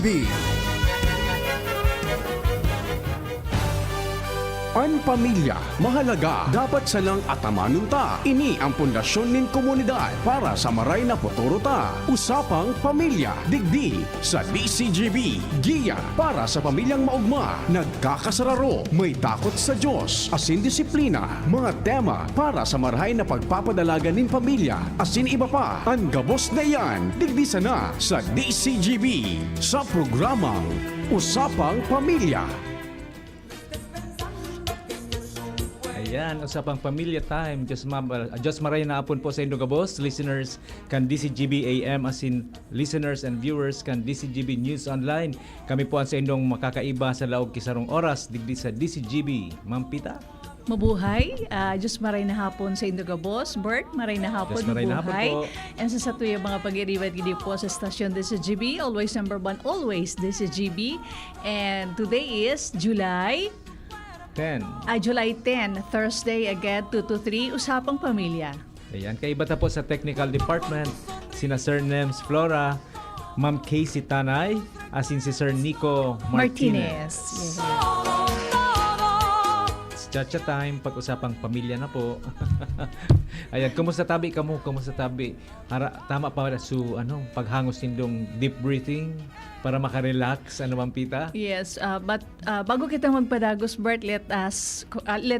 DCGB. Ang pamilya, mahalaga, dapat salang atamanon ta. Ini ang pundasyon nin komunidad para sa maray na futuro ta. Usapang pamilya, digdi sa DCGB. Giya para sa pamilyang maugma, nagkakasararo, may takot sa Diyos, asin disiplina. Mga tema para sa marahay na pagpapadalaga nin pamilya, asin iba pa. Ang gabos na yan, digdi sana sa DCGB. Sa programang Usapang Pamilya. Ayan, usapang pamilya time. Diyos maray na apon po sa Indogabos. Listeners kan DCGB AM as in listeners and viewers kan DCGB News Online. Kami po ang sa indong makakaiba sa laog kisarong oras digdi sa DCGB. Ma'am Pita. Mabuhay. Diyos maray na hapon sa Indogabos. Bert, maray na hapon. Diyos maray na hapon po. And sa satuya mga pag-iriwat gidi po sa stasyon DCGB. Always number one, always DCGB. And today is July 10, Thursday again, 2 to 3, Usapang Pamilya. Ayan, kaiba po sa Technical Department, sina Sir Nems Flora, Ma'am Casey Tanay, asin si Sir Nico Martinez. Yes. Chacha time, pag-usapang pamilya na po. Ayan, kumusta tabi kamo? Kumusta tabi? Tama pa su paghangos nindong deep breathing para makarelax, Ma'am Pita? Yes, but bago kita magpadagos, Bert, let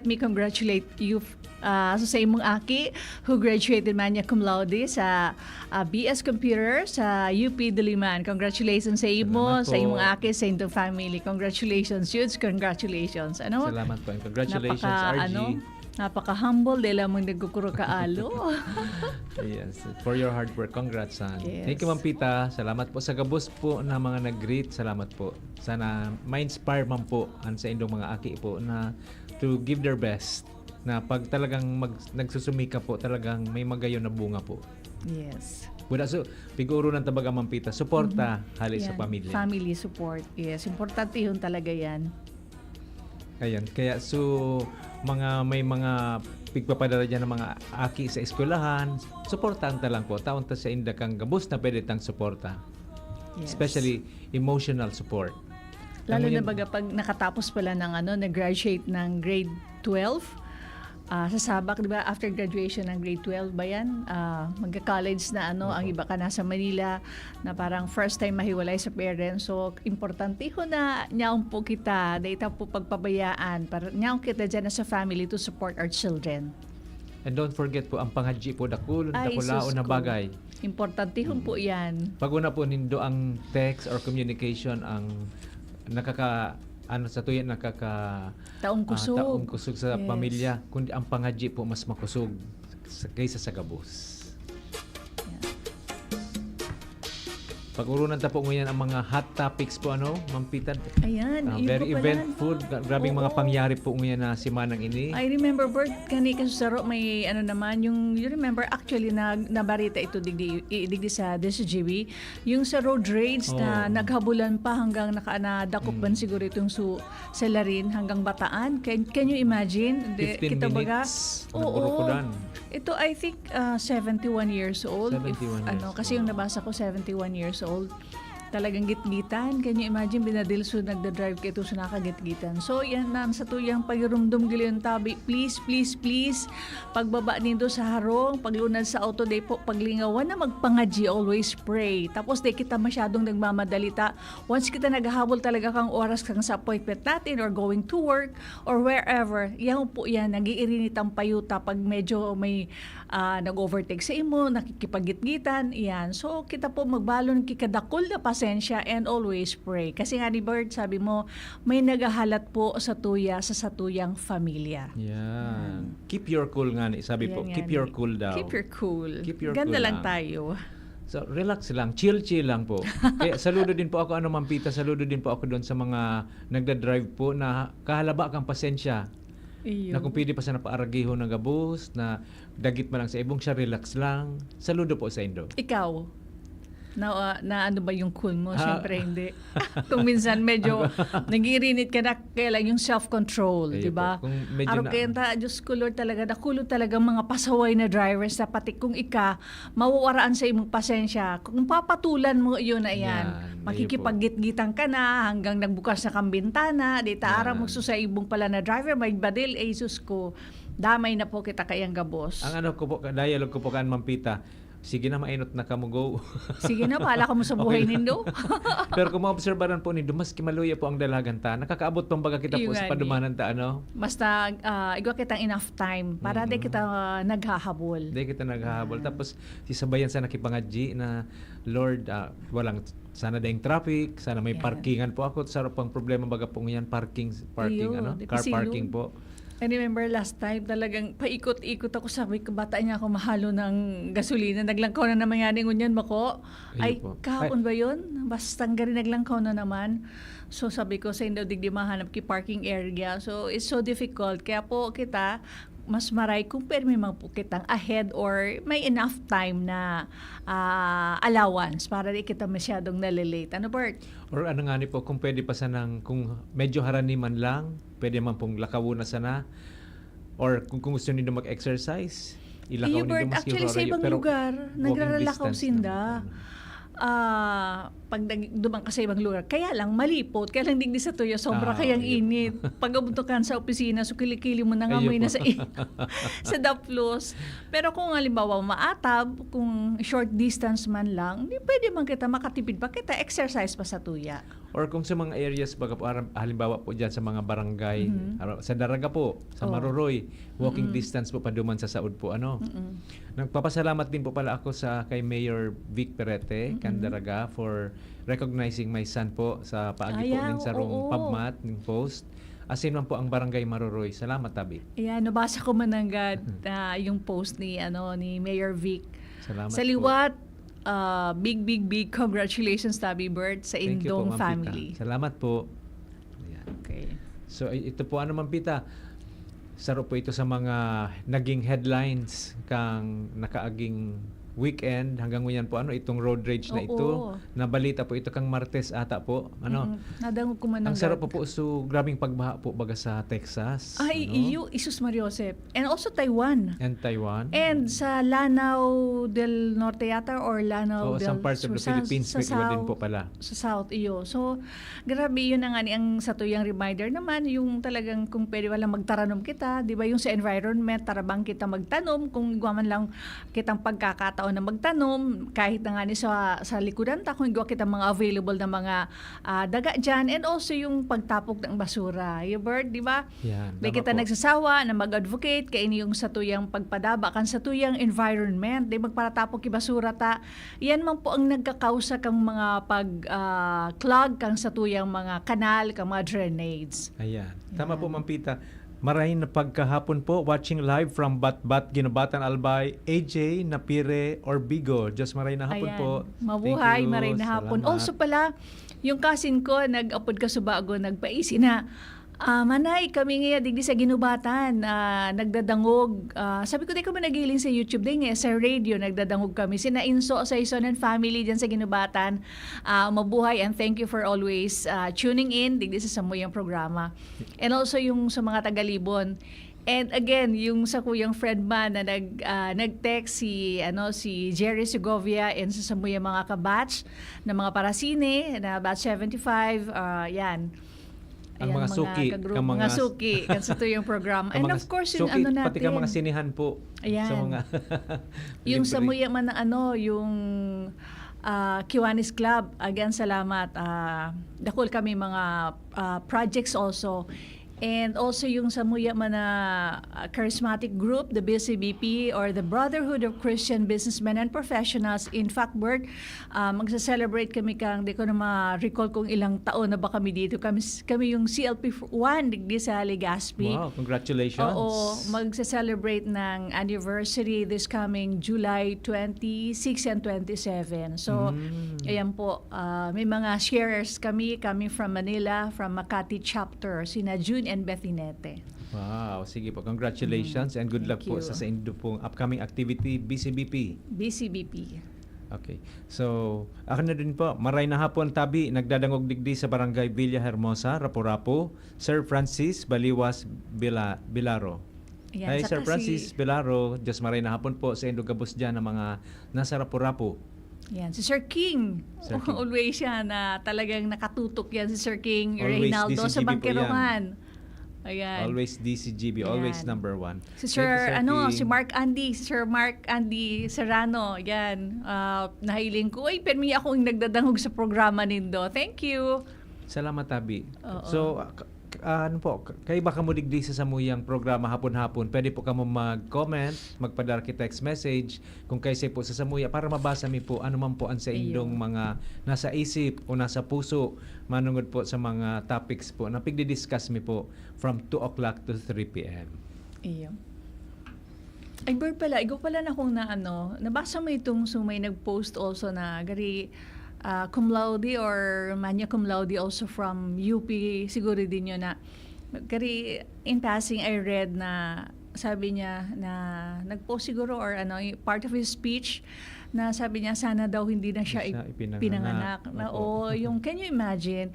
me congratulate you sa imong aki who graduated magna cum laude sa BS Computer sa UP Diliman. Congratulations sa imo, sa imong aki, sa intong family. Congratulations, Yudes. Congratulations. Salamat po. Congratulations, RG. Napaka-humble dahil mong nagkukuro kaalo. Yes, for your hard work. Congrats, son. Yes. Thank you, Ma'am Pita. Salamat po sa gabos po na mga nag-greet. Salamat po. Sana ma-inspire man po ang sa indong mga aki po na to give their best. Na pag talagang nagsusumika po, talagang may magayon na bunga po. Yes. Wala so, piguro ng tabaga, Ma'am Pita. Suporta hali sa pamilya. Family support. Yes, importante yun talaga yan. Ayan, kaya may mga pigpapadala dyan ng mga aki sa eskwelahan, suportahan ta lang po. Taon ta sa inda kang gabos na pwede tang suporta. Yes. Especially emotional support. Lalo na baga pag nakatapos pala ng nag-graduate ng grade 12, sa Sabak, di ba, after graduation ng grade 12 ba yan? Magka-college na ang iba ka nasa Manila, na parang first time mahiwalay sa parents. So, importante ho na nyaong po kita, data po pagpabayaan, para nyaong kita dyan sa family to support our children. And don't forget po, ang panghaji po, dakulaon na bagay. Importante ho po yan. Pag una po nindo ang text or communication, ang sa tuyan Taong kusog sa pamilya, kundi ang panghaji po mas makusog kaysa sa gabos. Pag-urunan ta po ngayon ang mga hot topics po, Ma'am Pita? Ayan. Very eventful. Grabing mga pangyari po ngayon na simanang ini. I remember, Bert, kanina sa Saro, may naman, you remember, actually, nabarita ito digdi sa DCGB, yung sa road rage na naghabulan pa hanggang nadakupban siguro itong sa Larin hanggang Bataan. Can you imagine? 15 minutes. Oo. Ito, I think, 71 years old. 71 years Kasi yung nabasa ko, 71 years old. Talagang gitgitan. Can you imagine, binadilso nagda-drive ka ito sa nakagitgitan. So, yan na sa tuyang pagirumdum gili yung tabi. Please, please, please. Pagbaba nindo sa harong, paglunad sa auto day po, paglingawan na magpangaji, always pray. Tapos, di kita masyadong nagmamadalita. Once kita naghahabol talaga kang oras kang sa appointment natin or going to work or wherever, yan po yan, nag-iirinit ang payuta pag medyo may nag-overtake sa imo, nakikipagitgitan, yan. So, kita po magbalon kikadakol na pasensya and always pray. Kasi nga ni Bert, sabi mo, may nagahalat po sa satuyang pamilya. Yan. Keep your cool nga ni. Sabi po, keep your cool daw. Keep your cool. Keep your Ganda cool lang tayo. So, relax lang. Chill lang po. Kaya saludo din po ako, Ma'am Pita, saludo din po ako doon sa mga nagda-drive po na kahalaba kang pasensya. Iyo. Na kung pwede pa sa napaaragiho ng gabos, na dagit man lang sa ibong siya, relax lang. Saludo po sa Indo. Ikaw? Na ano ba yung cool mo? Siyempre hindi. Kung minsan medyo nagirinit ka na, kaya lang yung self-control, Ayun di ba? po. Kung medyo Araw kaya Diyos ko Lord talaga, nakulot talaga mga pasaway na drivers na pati kung mawawaraan sa imong pasensya. Kung papatulan mo yun na yan, Yan, ayun makikipag-gitgitan ka na hanggang nagbukas na kang bintana, di taara mo Yan. sa ibong pala na driver, may badil, Jesus ko, damay na po kita kayang gabos. Ang ano ko po, dialogue ko po kan Mampita, sige na mainot na kamugo. Sige na, pala ka mo sa buhay nindo. Pero kung maobserbaran po nindo, mas kimaluya po ang dalagan ta. Nakakaabot pang baga kita po Yung sa gani. padumanan ta, ano? Basta igwa kitang enough time para di kita naghahabol. Hindi kita naghahabol. Tapos sisabayan sa nakipangadji na Lord, walang sana daing traffic, sana may Yan. parkingan po ako. Sarap pang problema baga po yan, parking Iyo, ano, di car kasi parking yun. po. I remember last time talagang paikot-ikot ako, sabi ko bata niya ako mahalo ng gasolina, naglangkaw na naman yan ngunyan bako. Ay, Ayun po. kahapon ba yun? Basta gari naglangkaw na naman. So sabi ko sa hindi digdi mahanap ki parking area. So it's so difficult. Kaya po kita mas maray kung pwede may mga kitang ahead or may enough time na allowance para di kita masyadong nalilate. Ano, Bert? Or ano nga ni po, kung pwede pa sanang, kung medyo haraniman lang, pwede man pong lakawuna sana. Or kung gusto niyo mag-exercise, ilakaw Iyo, Bert, niyo actually sa ibang lugar, nagraralakaw sinda. Pag dumang ka sa ibang lugar, kaya lang malipot, kaya lang digdi sa tuyo, sobra kayang ayun. init. Pag abuntukan sa opisina, so kilikili mo nangamoy Ayun na po. sa daplos. Pero kung halimbawa maatab, kung short distance man lang, di pwede man kita makatipid pa kita, exercise pa sa tuya. Or kung sa mga areas, baga po, halimbawa po dyan sa mga barangay, sa Daraga po, sa Oh. Maruroy, walking distance po paduman sa Saud po, ano. Nagpapasalamat din po pala ako sa kay Mayor Vic Perete, kan Daraga, for recognizing my son po sa paagi po Ayan, ning sarong oo. pagmat, ning post. Asin man po ang barangay Maruroy. Salamat, Tabi. Ayan, nabasa ko mananggad yung post ni Mayor Vic. Salamat Sa po. liwat, big congratulations, Tabi Bird, sa Thank you po, Indong Ma'am Pita. family. Salamat po. Ayan. Okay. So ito po ano Pita, saro po ito sa mga naging headlines kang nakaaging weekend hanggang ngayon po itong road rage na Oo. ito. Nabalita po ito kang Martes ata po. Nadangog ko man Ang sarap po so grabing pagbaha po baga sa Texas. Ay, iyo, Isus Mariosep. And also Taiwan. And Taiwan. And sa Lanao del Norte yata or Lanao Oo, del some parts of the Philippines may iba din po pala. Sa South, iyo. So, grabe yun ang ang sa tuyang reminder naman, yung talagang kung pwede wala magtaranom kita, di ba yung sa environment, tarabang kita magtanom, kung igwa man lang kitang pagkakataon na magtanom, kahit na nga ni sa likudan ta, kung igwa kita mga available na mga daga dyan, and also yung pagtapok ng basura. Yung Bert, di ba? Yan. Di tama kita po. nagsasawa na mag-advocate kay ini yung sa tuyang pagpadaba kan sa tuyang environment, di magparatapok ibasura ta. Yan man po ang nagkakausa kang mga clog kang sa tuyang mga kanal, kang mga drainage. Ayan. Tama po, Ma'am Pita. Maraming na pagkahapon po, watching live from Batbat, Ginobatan, Albay, AJ, Napire, or Bigo. Just maraming na hapon Ayan. po. Mabuhay, Thank you. maray na hapon. Salamat. Also pala, yung cousin ko, nag-upod ka sa bago, nagpaisi na, manay, kami nga digdi sa ginubatan, nagdadangog. Sabi ko, di ka ba nagiling sa YouTube din sa radio, nagdadangog kami. Sina Inso sa Ison and family dyan sa ginubatan. Mabuhay and thank you for always tuning in digdi sa Samuyang programa. And also yung sa mga tagalibon. And again, yung sa Kuyang Fredman na nag-text si Jerry Segovia and sa Samuyang mga kabatch na mga parasine na batch 75, yan. Ang mga suki, kagrupo, ang mga mga- suki, kasi ito yung program. Ang And mga of course, yung suki, natin. pati ka mga sinihan po. Ayan. Sa mga Yung libre. sa muya man na yung Kiwanis Club, again, salamat. Dakol kami mga projects also. And also yung sa muya man na charismatic group, the BCBP or the Brotherhood of Christian Businessmen and Professionals. In fact, Bert, magsa-celebrate kami kang, di ko na ma-recall kung ilang taon na ba kami dito. Kami yung CLP1 digdi sa Legazpi. Wow, congratulations. Oo, magsa-celebrate ng anniversary this coming July 26 and 27. So, ayan po, may mga sharers kami from Manila, from Makati chapter, sina June and Bethinete. Wow, sige po. Congratulations and good luck Thank po you. sa inyong pong upcoming activity, BCBP. BCBP. Okay. So, ako na din po, maray na hapon tabi, nagdadangog digdi sa Barangay Villa Hermosa, Rapu-Rapu, Sir Francis Baliwas Bilaro. Ayan, Hi, saka Sir Francis Bilaro, Diyos maray na hapon po sa Indogabos dyan ng mga nasa Rapu-Rapu. Yan, si Sir King. Sir King. Always yan na talagang nakatutok yan si Sir King Always Reynaldo sa DCGB po Bangkirongan. Ayan. Always DCGB, always Ayan. number one. Si Thank you, Sir, si King. Sir Mark Andy Serrano, yan, nahiling ko, ay, permi ako yung nagdadangog sa programa nindo. Thank you. Salamat, Tabi. Oo. So, ano po, kayo ba kamo digdi sa samuyang programa hapon-hapon? Pwede po kamo mag-comment, magpadala ki text message kung kayo po sa samuya para mabasa mi po ano man po ang sa indong mga nasa isip o nasa puso manungod po sa mga topics po na pigdi-discuss mi po from 2 o'clock to 3 p.m. Iyo. Ay, Bird pala, ikaw pala na kung nabasa mo itong may nag-post also na gari cum laude or magna cum laude also from UP, siguro din yun na gari in passing I read na sabi niya na nag-post siguro or part of his speech na sabi niya sana daw hindi na siya pinanganak. Yung can you imagine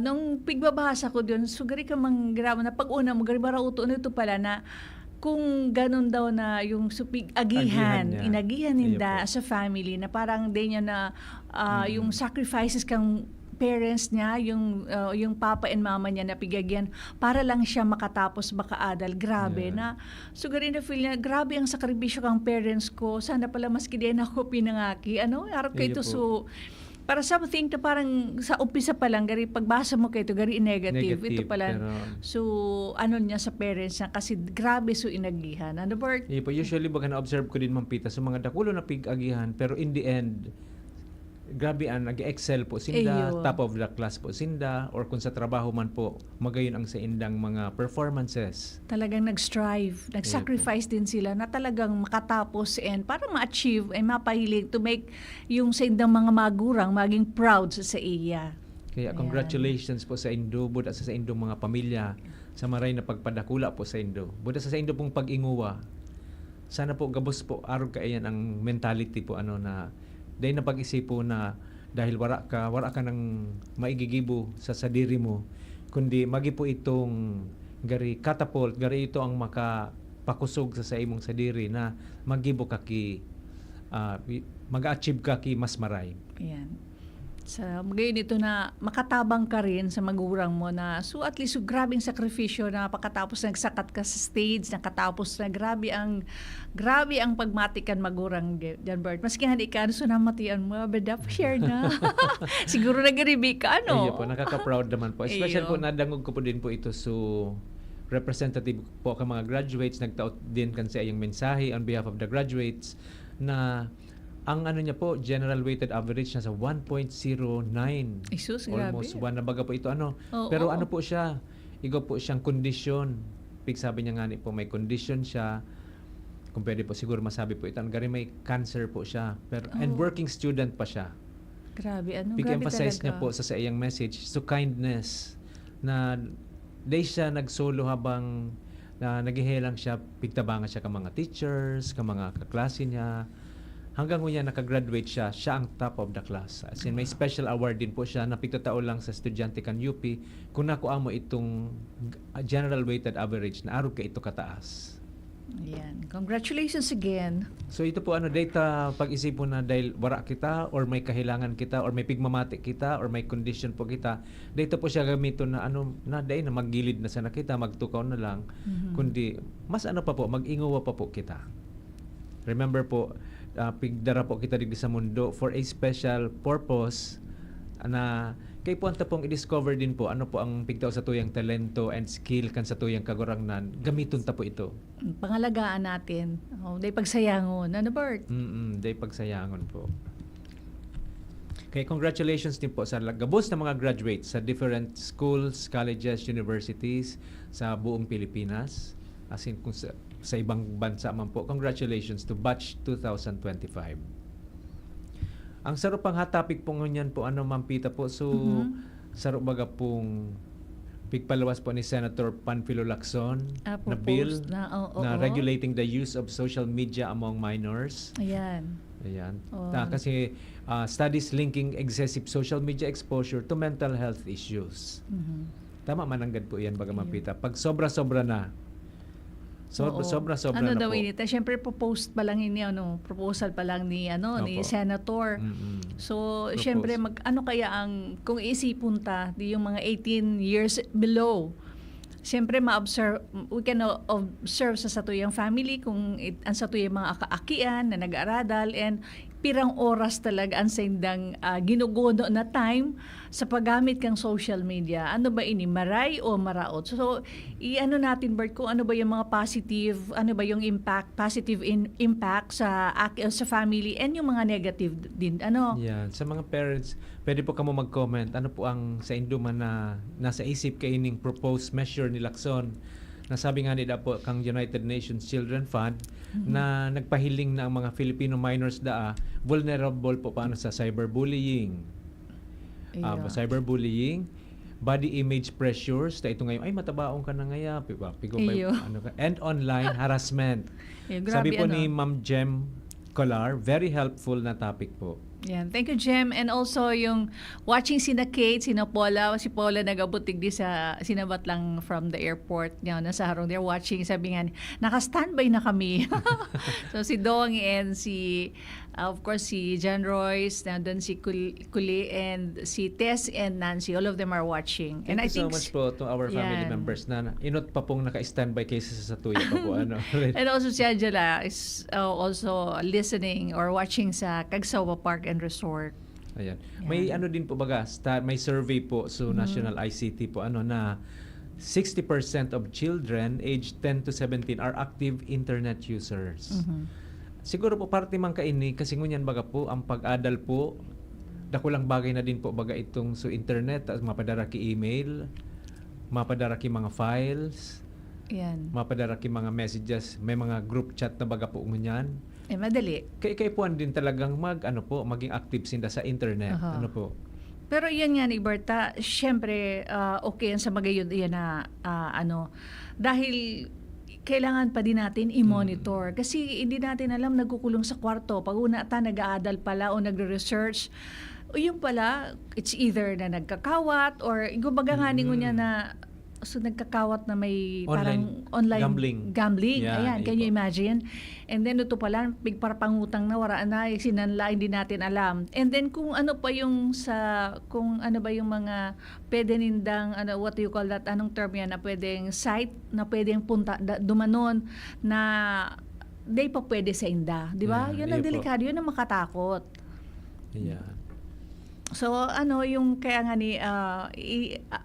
nung pigbabasa ko doon so gari ka manggramo na pag-una mo gari barauto ito pala na kung ganun daw na yung inagihan ninda as a family na parang din niya na yung sacrifices kang parents niya, yung papa and mama niya na pigagyan para lang siya makatapos makaadal. Grabe na. So garin na feel niya, grabe ang sakripisyo kang parents ko. Sana pala maski din ako pinangaki. Harap ko ito so para something na parang sa umpisa pa lang, gari pagbasa mo kayo ito, gari negative. Ito pala, so niya sa parents niya, kasi grabe so inagihan. Ano, Bert? Usually baga na-observe ko din, Ma'am Pita, sa mga dakulo na pig-agihan, pero in the end, grabe nag-excel po sinda, top of the class po sinda, or kung sa trabaho man po, magayon ang sa indang mga performances. Talagang nag-strive, nag-sacrifice din sila na talagang makatapos and para ma-achieve ay mapahilig to make yung sa indang mga magurang maging proud sa iya. Kaya congratulations po sa Indo, buda sa indong mga pamilya, sa maray na pagpadakula po sa Indo. Buda sa Indo pong pag-inguwa. Sana po gabos po, araw ka iyan ang mentality po na dahil na pag-isip po na dahil wala ka ng maigigibo sa sadiri mo, kundi magi po itong gari catapult, gari ito ang makapakusog sa imong sadiri na magibo ka mag-achieve ka mas maray. Ayan. Ngayon ito na makatabang ka rin sa magurang mo na so at least grabing sakripisyo na pagkatapos nagsakat ka sa stage, nakatapos na grabe ang pagmatikan magurang John Bert. Maski hindi ka so namatian mo, beda pa share na. Siguro nag-ribi ka, Iyo po, nakaka-proud naman po. Especially po nadangog ko po din po ito so representative po ka mga graduates, nagtaot din kan sa iyang mensahe on behalf of the graduates na ang niya po, general weighted average na sa 1.09. Isus, almost grabe. 1 na baga po ito. Pero ano po siya, igo po siyang condition. Sabi niya nga po, may condition siya. Kung pwede po, siguro masabi po ito. Gari may cancer po siya. And working student pa siya. Grabe, Pig-emphasize grabe niya po sa iyang message. So kindness. Na day siya nagsolo habang naghihelang siya, pigtabangan siya ka mga teachers, ka mga kaklase niya. Hanggang niya nakagraduate siya ang top of the class. As in, may special award din po siya na pigtatao lang sa estudyante kan UP kung nakuha mo itong general weighted average na araw ka ito kataas. Ayan. Congratulations again. So ito po data pag-isip mo na dahil wara kita or may kahilangan kita or may pigmamati kita or may condition po kita, dito po siya gamiton na dahil na maggilid na sana kita, magtukaw na lang, kundi mas mag-inguwa pa po kita. Remember po, pigdara po kita dito sa mundo for a special purpose na kay puwanta pong i-discover din po ano po ang pigtaw sa tuyang talento and skill kan sa tuyang kagurangnan, gamiton ta po ito. Pangalagaan natin. Day pagsayangon. Ano, Bert? Day pagsayangon po. Kaya congratulations din po sa gabos na mga graduates sa different schools, colleges, universities sa buong Pilipinas. As in kung sa ibang bansa man po. Congratulations to Batch 2025. Ang sarap pang topic po ngunyan po Ma'am Pita po. So sarap baga pong pigpalawas po ni Senator Panfilo Lacson na bill na regulating the use of social media among minors. Ayan. Ayan. Oh. Kasi studies linking excessive social media exposure to mental health issues. Mhm. Tama mananggad po yan, baga Ayun. mapita. Pag sobra-sobra na, Oo. sobra-sobra Ano na daw po. inita? Siyempre proposed pa lang ini proposal pa lang ni ni Opo. Senator. Mm-mm. So, Propose. siyempre ano kaya ang kung iisipin ta di yung mga 18 years below. Siyempre we can observe sa satuyang family kung ang satuyang mga kaakian na nag-aaradal and pirang oras talaga ang sendang ginugono na time sa paggamit kang social media. Ano ba ini? Maray o maraot? So, i-ano natin, Bert, kung ano ba yung mga positive, ano ba yung positive impact sa family and yung mga negative din. Ano? Yan. Sa mga parents, pwede po kamo mag-comment. Ano po ang sa induman na nasa isip kaining proposed measure ni Lacson? Nasabi nga nila po kang United Nations Children Fund na nagpahiling na ang mga Filipino minors vulnerable po paano sa cyberbullying. Ayun. Cyberbullying, body image pressures, ito ngayon, ay matabaong ka na ngaya, Iyo. and online harassment. Grabe, Sabi po ni Ma'am Jem Colar, very helpful na topic po. Yan. Thank you, Jem. And also, yung watching sina Kate, sina Paula, si Paula nagabutig di sa, sinabat lang from the airport. Yan, nasa harong they're watching. Sabi nga, naka-standby na kami. So, si Dong and of course, si John Royce, nandun si Kuli, and si Tess and Nancy. All of them are watching. Thank and you so much po to our family Yan. members na inot pa pong naka-standby kaysa sa tuya pa po. And also si Angela is also listening or watching sa Cagsawa Park and Resort. Ayan. Yan. May ano din po baga, may survey po sa National ICT po na 60% of children aged 10 to 17 are active internet users. Siguro po parte man kaini kasi ngunyan baga po ang pag-adal po dakulang bagay na din po baga itong sa internet, mapadara ki email, mapadara ki mga files, Yan. mapadara ki mga messages, may mga group chat na baga po ngunyan. Madali. Kay puan din talagang maging active sinda sa internet. Aha. Ano po? Pero yan nga ni Berta, syempre okay yan sa bagay yun yan na dahil kailangan pa din natin i-monitor kasi hindi natin alam nagkukulong sa kwarto pag una nag-aadal pala o nagre-research o yung pala it's either na nagkakawat or gubaga nga ningo niya na nagkakawat na may parang online gambling. Yeah, Ayan, can you imagine? And then ito pala, pigparapangutang na wala na, sinanla, hindi natin alam. And then kung ano pa yung kung ano ba yung mga pwede nindang, what do you call that, anong term yan, na pwedeng site, na pwedeng dumanon, na di pa pwede sa inda. Di ba? Yeah, yun ang yun po. delikado, yun ang makatakot. Ayan. So yung kaya nga ni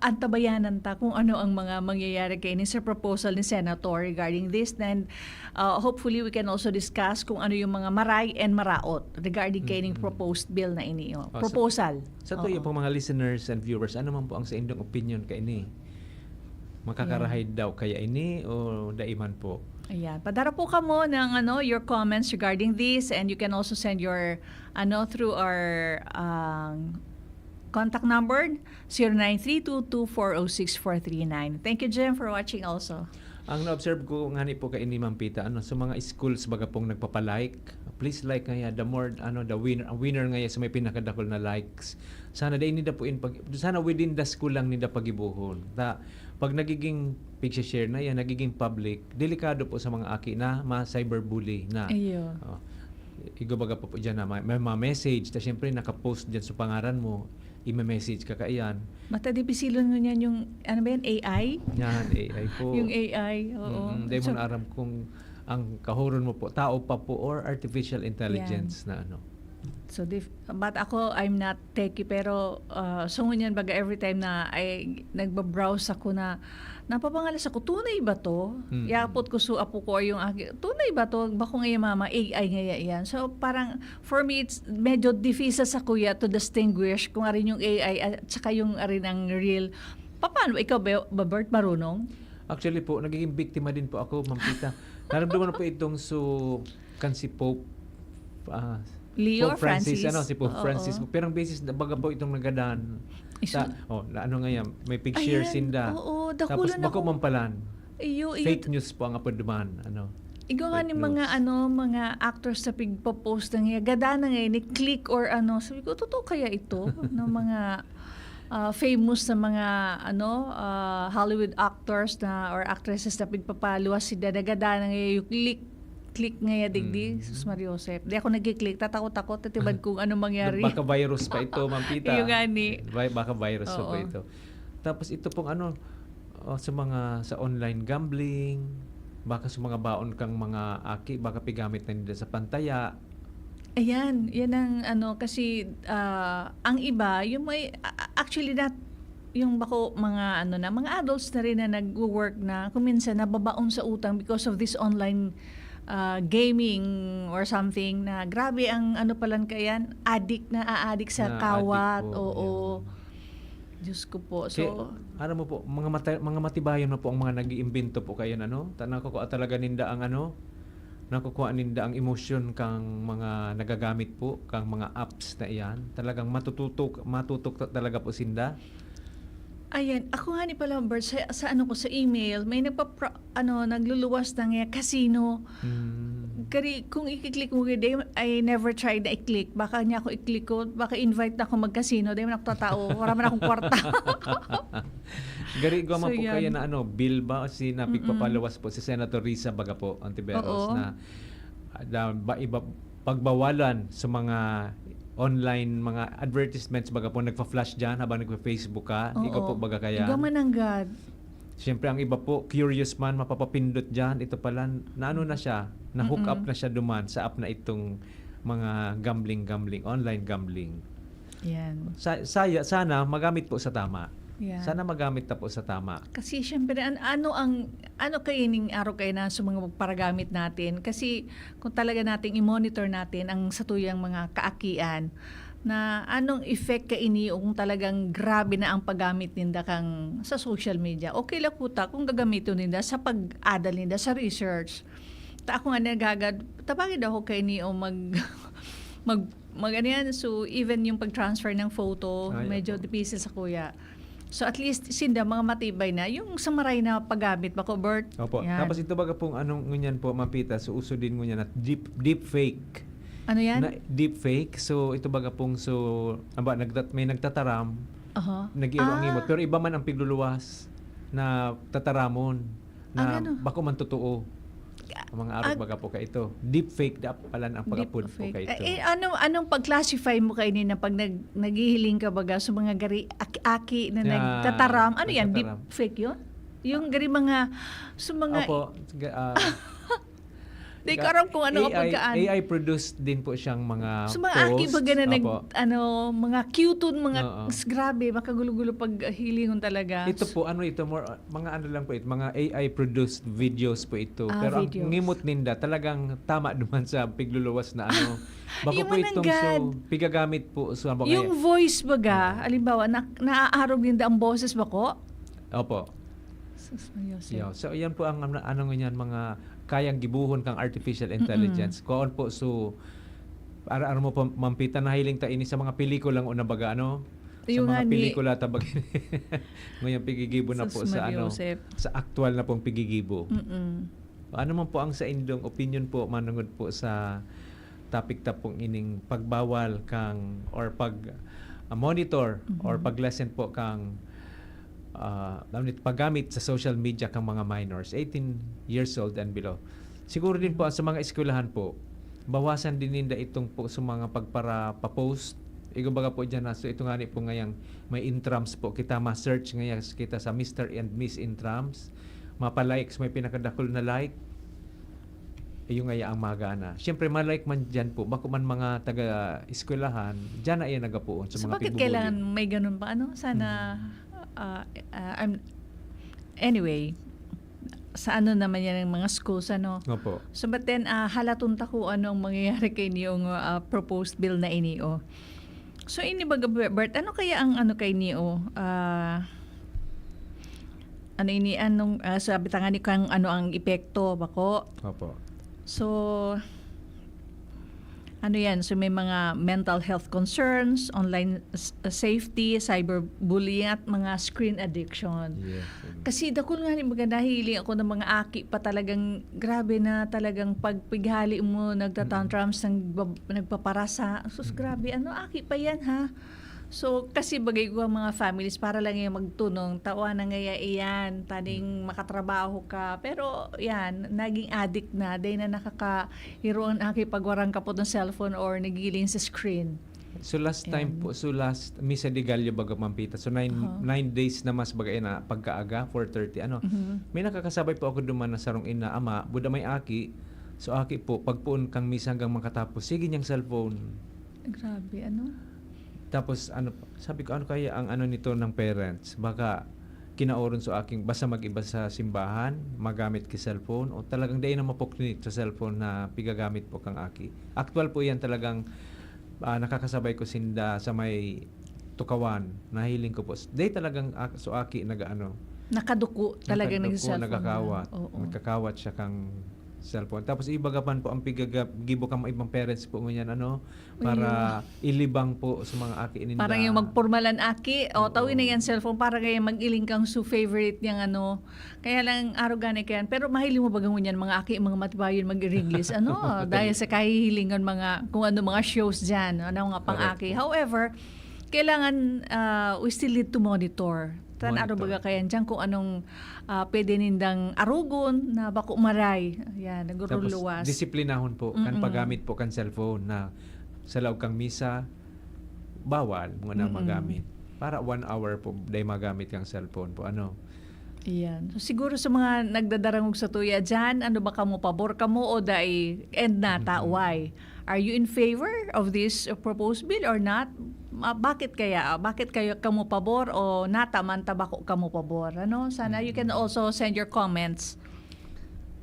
antabayanan ta kung ano ang mga mangyayari kay ni sa proposal ni Senator regarding this, then hopefully we can also discuss kung ano yung mga maray and maraot regarding kay ning proposed bill na ini proposal. Sa tuyo pong mga listeners and viewers, ano man po ang sa inyong opinion kay ini? Makakarahay daw kaya ini o daiman po? Ayan. Padara po kamo ng your comments regarding this, and you can also send your through our contact number 0932240649. Thank you, Jem, for watching also. Ang na-observe ko nga ni po kay ini Ma'am Pita, sa mga schools baga pong nagpapa-like, please like nga the more the winner nga sa may pinakadakol na likes. Sana day nida po sana within the school lang nida pagibuhon. Pag nagiging picture share na yan, nagiging public, delikado po sa mga aki na ma-cyberbully na. Ayun. Igabaga po dyan na may message, ta syempre nakapost dyan sa pangaran mo, i-message ka kaiyan. Matadipisilon mo niyan yung, AI? Yan, AI po. Yung AI, oo. Dahil mo na aram kung ang kahuron mo po, tao pa po or artificial intelligence na So, but ako, I'm not techie, pero so ngunyan baga every time na nagbabrowse ako na napapangalas ako, tunay ba to? Yapot ko so apo ko yung tunay ba to? Bako ngayon mama, AI ngaya yan. So parang, for me, it's medyo difícil sa kuya to distinguish kung arin yung AI at saka yung arin ang real. Paano? Ikaw ba, Bert, marunong? Actually po, nagiging biktima din po ako, Ma'am Pita. Naramdaman na po itong si Pope Leo Pope Francis, Francis. si Pope Francis. Pero ang basis na baga po itong nagadaan. May picture Ayan, sinda. oo, Tapos dakulan bako ako. mampalan. Iyo, Fake news po ang apoduman. Igo nga Fake ni mga news. mga actors sa pigpo-post na nga gada na nga ni click or sabi ko totoo kaya ito ng mga famous na mga Hollywood actors na or actresses na pigpapaluwas si gada na nga yung click nga ya digdi sus Mariosep. Di ako nag-click tatakot-takot tatibad kung ano mangyari. Baka virus pa ito, Ma'am Pita. Yung nga ni. Baka virus pa Oo. po ito. Tapos ito pong sa online gambling, baka sa mga baon kang mga aki, baka pigamit na nila sa pantaya. Ayan, yan ang kasi ang iba, yung may actually that yung bako mga mga adults na rin na nag-work na kuminsan nababaon sa utang because of this online gaming or something na grabe ang palan kayan, aadik sa Na kawat. addict po, Oo. yan. Diyos ko po. Kaya, So, mo po, mga matibayon na po ang mga nag-iimbento po kayo nakukuha talaga ninda ang nakukuha ninda ang emosyon kang mga nagagamit po kang mga apps na iyan. Talagang matutok talaga po sinda. ayan, ako nga ni pala Bert, sa email, may nagluluwas ng casino. Kari, kung i-click mo gede, I never tried na i-click. Baka niya ako i-click ko, baka invite na ako mag-casino, dahil man ako tatao, wala man akong kwarta. Gari gama So, po yan. kayo na bill ba si napigpapalawas po si Senator Risa Baga po Ontiveros Oo. na pagbawalan sa mga online mga advertisements baga po nagfa-flash diyan habang nagfa-Facebook ka. Ikaw po baga kaya. Ikaw mananggad. Siyempre ang iba po curious man mapapapindot diyan ito pala na na siya na hook up na siya duman sa app na itong mga gambling online gambling. Yan. Sana magamit po sa tama. Yan. Sana magamit na po sa tama. Kasi syempre ano kayo ning araw kayo na sa mga paragamit natin kasi kung talaga nating i-monitor natin ang satuyang mga kaakian na anong effect ka ini kung talagang grabe na ang paggamit ninda kang sa social media. Okay lang po kung gagamitin ninda sa pag-adal ninda sa research. Ta ako nga nagagad tabagin daw kay ni o mag ano yan, so even yung pag-transfer ng photo Ay, medyo opo. dipisa sa kuya. So at least sinda mga matibay na yung sa maray na paggamit bako Bert. Opo. Yan. Tapos ito baga pong ngunyan po Mapita, so uso din ngunyan at deep fake. Ano yan? Na deep fake. So ito baga pong may nagtataram, Aha. nag-iro ang imot, pero iba man ang pigluluwas na tataramon na ano? bako man totoo. Ang mga araw baga po ka ito. Deep fake da pala ang pagapod po Deepfake. ka ito. Anong pag-classify mo kayo na pag naghihiling ka baga sa mga gari aki na Yeah, nagtataram? Ano yan? nagtataram. Deep fake yun? Yung gari mga sa mga Opo. di ko aram kung ano ang pagkaan. AI produced din po siyang mga So mga aki posts. baga na Opo. mga cute mga Oo. grabe makagulo-gulo pag hilingon talaga. Ito po, mga ano lang po ito, mga AI-produced videos po ito. Pero Videos. ang ngimot ninda, talagang tama naman sa pigluluwas na Bako Yung po itong mananggad. pigagamit po. So, Yung voice baga, alimbawa, naaarog din ang boses bako. Opo. Sus, Mariosep. Yo. So, yan po ang ganyan, mga kayang gibuhon kang artificial intelligence. Koon po, so, ara mo po, Mampita, nahiling ta ini sa mga pelikulang una baga, sa Yung mga nga ni- pelikula tabag ngayon pigigibo na po Sus, sa Mariosep. sa aktual na pong pigigibo. Mm-mm. Ano man po ang sa indong opinion po manungod po sa topic ta pong ining pagbawal kang or monitor or paglesen po kang paggamit sa social media kang mga minors 18 years old and below. Siguro din po sa mga eskwelahan po bawasan din ninda itong po sa mga pa-post. Baga po dyan na so ito nga ni po ngayang may intrams po kita ma-search ngayon kita sa Mr. and Miss Intrams mapa-likes may pinakadakol na like yung ngaya ang magana. Siyempre ma-like man dyan po bako man mga taga-eskwelahan dyan na iyan nagapuon sa So mga bakit pigbubuli. kailangan may ganun pa? Sana, anyway, sa naman yan ng mga schools, Opo. So but then, halatunta ko anong mangyayari kay niyong proposed bill na inio. So ini baga Bert, ano kaya ang kay niyo? Sabi tanga ni kang ang epekto bako. Opo. So ano yan, so may mga mental health concerns, online safety, cyberbullying at mga screen addiction. Yes. Kasi dako nga ni mga nahiling ako ng mga aki pa talagang grabe na talagang pagpighali mo nagtatantrums nagpaparasa. Sus grabe ano aki pa yan ha. So, kasi bagay ko ang mga families para lang yung magtunong, tawa na ngaya iyan, taning makatrabaho ka. Pero, yan, naging addict na, dahil na nakakahiro ang pagwarang kapot ng cellphone or nagiling sa screen. So last time po, Misa de Gallo baga Mampita. So 9 days na mas bagay na pagkaaga, 4:30. Ano? May nakakasabay po ako duman na sarong ina, ama, buda may aki. So aki po, pagpuon kang misa hanggang makatapos, sige niyang cellphone. Grabe, ano? Tapos ano, sabi ko ano kaya ang ano nito ng parents? Baka kinaoron sa aking basta mag-iba sa simbahan, magamit ki cellphone o talagang day na mapoknit sa cellphone na pigagamit po kang aki. Actual po yan talagang nakakasabay ko sinda sa may Tukawan. Nahiling ko po. Day talagang so aki nagaano. Nakaduko talaga ng cellphone. Nagakawat. Oo. Nagkakawat siya kang cellphone. Tapos ibagapan po ang gibo kang ibang parents po ngunyan ano para ilibang po sa mga aki ininda. Parang yung magpormalan aki, o tawin na yan cellphone, para kayo mag-iling kang su favorite niyang ano. Kaya lang arogane yan. Pero mahiling mo bagang yan mga aki, mga matibayon mag-English. Ano? Dahil sa kahihilingan mga, kung ano mga shows dyan, ano mga pang-aki. However, kailangan we still need to monitor. Aro baga kayan dyan kung anong pwede nindang arugon na bako maray. Yan, naguruluwas. Tapos disiplinahon po kan paggamit po kan cellphone na sa laog kang misa bawal mo na magamit. Para 1 hour po day magamit kang cellphone po ano. Iyan. So, siguro sa mga nagdadarangog sa tuya dyan, ano ba kamo, pabor kamo o dai end nata? Why? Are you in favor of this proposed bill or not? Bakit kaya? Bakit kayo kamo pabor o nata man tabako kamo pabor? Ano? Sana you can also send your comments.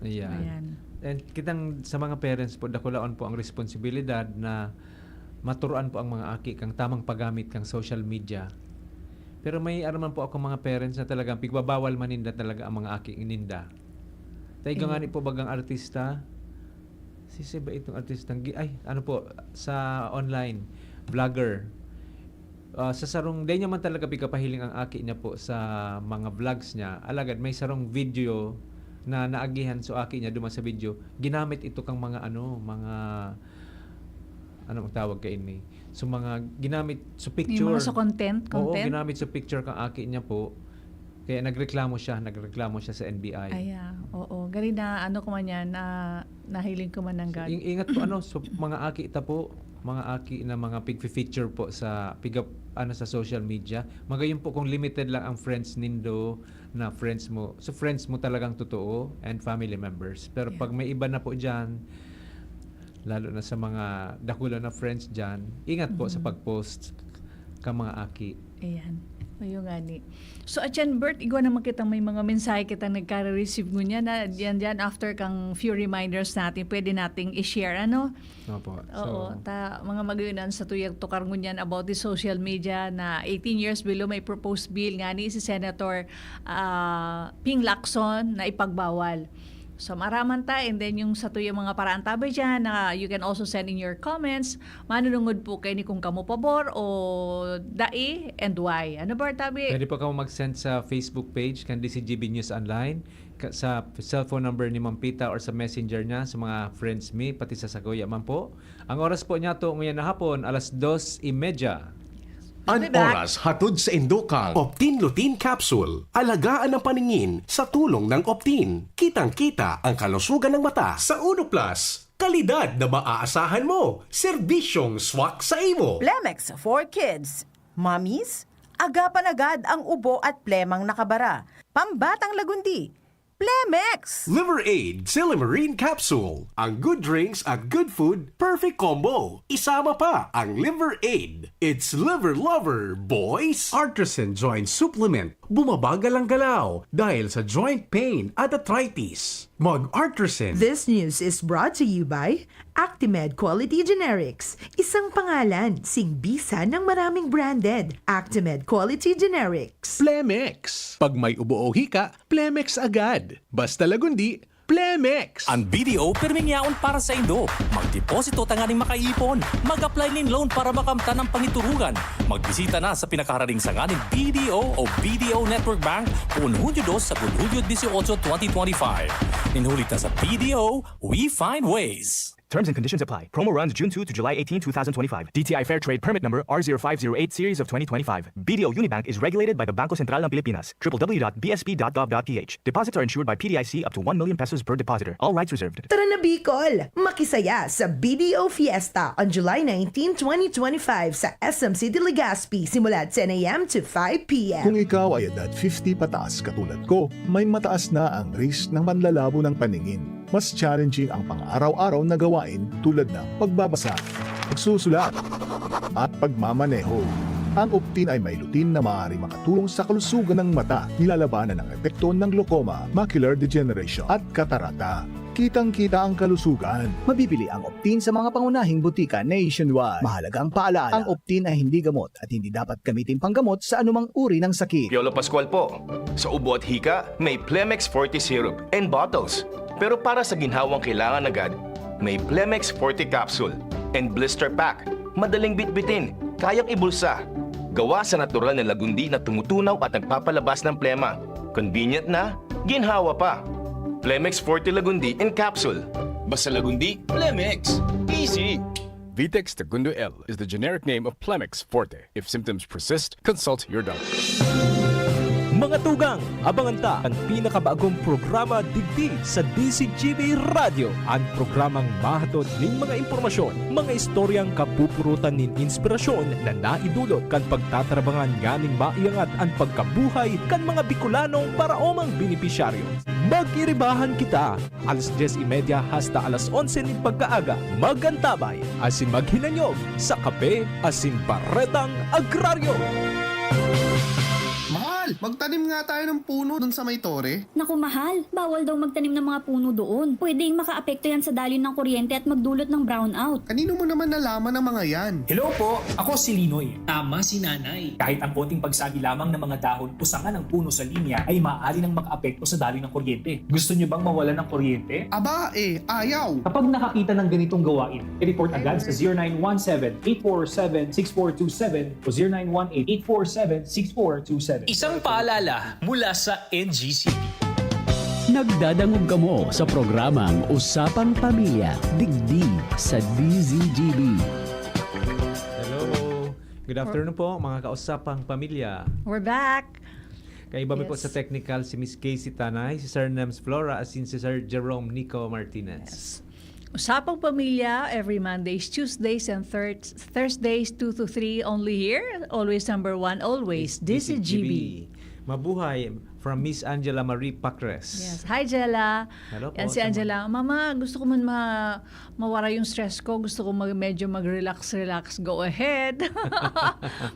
Ayan. And kitang sa mga parents po dakulaon po ang responsibilidad na maturuan po ang mga aki kang tamang paggamit kang social media. Pero may araman po ako mga parents na talagang pigbabawal maninda talaga ang mga aki ininda. Tayo nga ni po bagang artista. Sisi ba itong artista? Ay, ano po, sa online, vlogger. Sa sarong, day niya man talaga pikapahiling ang aki niya po sa mga vlogs niya. Alagad, may sarong video na naagihan so aki niya duman sa video. Ginamit ito kang mga ano ang tawag kay ini? So mga ginamit sa picture. Yung mga sa content? Oo, ginamit sa picture kang aki niya po. Kaya nagreklamo siya sa NBI. Oo. Gari na ano ko man yan, nahiling ko man ng God. Ingat po so mga aki ita po, mga aki na mga pig-feature po sa sa social media. Magayon po kung limited lang ang friends nindo na friends mo. So friends mo talagang totoo and family members. Pero pag may iba na po diyan, lalo na sa mga dakula na friends diyan, ingat po sa pag-post ka mga aki. Ayan. Ayun nga ni. So, atyan, Bert, igwa naman kitang may mga mensahe kitang nagka-receive mo niya na diyan after kang few reminders natin, pwede nating i-share, ano? Opo. Oo. Mga magayunan sa tuyang tukar mo niyan about the social media na 18 years below may proposed bill nga ni si Senator Ping Lacson na ipagbawal. So, maraman ta, and then yung sa tuyang mga paraan tabay dyan, you can also send in your comments. Manunungod po kayo ni kung kamo pabor o dai and why. Ano ba, tabi? Pwede po kayo mag-send sa Facebook page kan DCGB News Online, sa cellphone number ni Ma'am Pita or sa messenger niya sa mga friends me, pati sa Sagoya man po. Ang oras po niya to ngayon na hapon, 2:30. An oras hatod sa Indokal. Optin Lutein Capsule. Alagaan ang paningin sa tulong ng Optin. Kitang-kita ang kalusugan ng mata. Sa Uno Plus, kalidad na maaasahan mo. Serbisyong swak sa imo. Plemex for Kids. Mommies, agapan agad ang ubo at plemang nakabara. Pambatang lagundi. Plemex! Liver Aid Silimarine Capsule. Ang good drinks at good food, perfect combo. Isama pa ang Liver Aid. It's liver lover, boys! Artisan Joint Supplement. Bumabagal ang galaw dahil sa joint pain at arthritis. Mag-Artisan. This news is brought to you by Actimed Quality Generics. Isang pangalan, singbisa ng maraming branded. Actimed Quality Generics. Plemex. Pag may ubo o hika, Plemex agad. Basta lagundi, Plemex! Ang BDO permingyaon para sa Indo. Magdeposito tanganing makaipon. Mag-apply nin loan para makamtan ang pangiturugan. Magbisita na sa pinakahararing sanganing BDO o BDO Network Bank kung Hunyo 2 sa Hunyo 18, 2025. Ninhulit na sa BDO, we find ways. Terms and conditions apply. Promo runs June 2 to July 18, 2025. DTI Fair Trade Permit Number R0508 Series of 2025. BDO Unibank is regulated by the Bangko Sentral ng Pilipinas. www.bsp.gov.ph. Deposits are insured by PDIC up to 1 million pesos per depositor. All rights reserved. Tara na Bicol! Makisaya sa BDO Fiesta on July 19, 2025 sa SM City Legazpi simula 10 a.m. to 5 p.m. Kung ikaw ay edad 50 pataas katulad ko, may mataas na ang risk ng panlalabo ng paningin. Mas challenging ang pang-araw-araw na gawain tulad ng pagbabasa, pagsusulat, at pagmamaneho. Ang Optin ay may lutin na maaari makatulong sa kalusugan ng mata, nilalabanan ng epekto ng glaucoma, macular degeneration at katarata. Kitang-kita ang kalusugan. Mabibili ang Optin sa mga pangunahing butika nationwide. Mahalagang paalala, ang Optin ay hindi gamot at hindi dapat gamitin panggamot sa anumang uri ng sakit. Piolo Pascual po. Sa ubo at hika, may Plemex Forte Syrup and bottles. Pero para sa ginhawang kailangan agad, may Plemex Forte Capsule and Blister Pack. Madaling bitbitin, kayang ibulsa. Gawa sa natural na lagundi na tumutunaw at nagpapalabas ng plema. Convenient na, ginhawa pa. Plemex Forte Lagundi in Capsule. Basta lagundi, Plemex. Easy! Vitex Segundo L is the generic name of Plemex Forte. If symptoms persist, consult your doctor. Mga tugang, abangan ta ang pinakabagong programa digdi sa DCGB Radio. Ang programang mahatod ning mga impormasyon, mga istoryang kapupurutan nin inspirasyon na naidulot kan pagtatrabangan ganing maiangat ang pagkabuhay kan mga Bicolanong paraomang benepisyaryo. Mag-iribahan kita, alas 10:30 hasta alas 11 ning pagkaaga. Magantabay, asin maghinanyog sa kape, asin baretang agraryo. Mahal, magtanim nga tayo ng puno dun sa may tore. Naku mahal, bawal daw magtanim ng mga puno doon. Pwedeng makaapekto yan sa daloy ng kuryente at magdulot ng brownout. Kanino mo naman nalaman ang mga yan? Hello po, ako si Linoy. Tama si Nanay. Kahit ang konting pagsagi lamang ng mga dahon o sanga ng puno sa linya ay maaari nang makaapekto sa daloy ng kuryente. Gusto niyo bang mawalan ng kuryente? Aba ayaw. Kapag nakakita ng ganitong gawain, i-report agad sa 0917-847-6427 o 0918-847-6427. Isang paalala mula sa NGCP. Nagdadangog kamo sa programang Usapang Pamilya, digdi sa DZGB. Hello. Good afternoon po mga kausapang pamilya. We're back. Kaiba po sa technical si Miss Casey Tanay, si Sir Nems Flora, at si Sir Jerome Nico Martinez. Usapang Pamilya every Mondays, Tuesdays, and Thursdays 2 to 3 only here. Always number 1, always. This is GB. Mabuhay from Miss Angela Marie Pacres. Yes. Hi, Jella. Hello po. Yan si Angela. Mama, gusto ko man mawara yung stress ko. Gusto ko medyo mag-relax. Go ahead.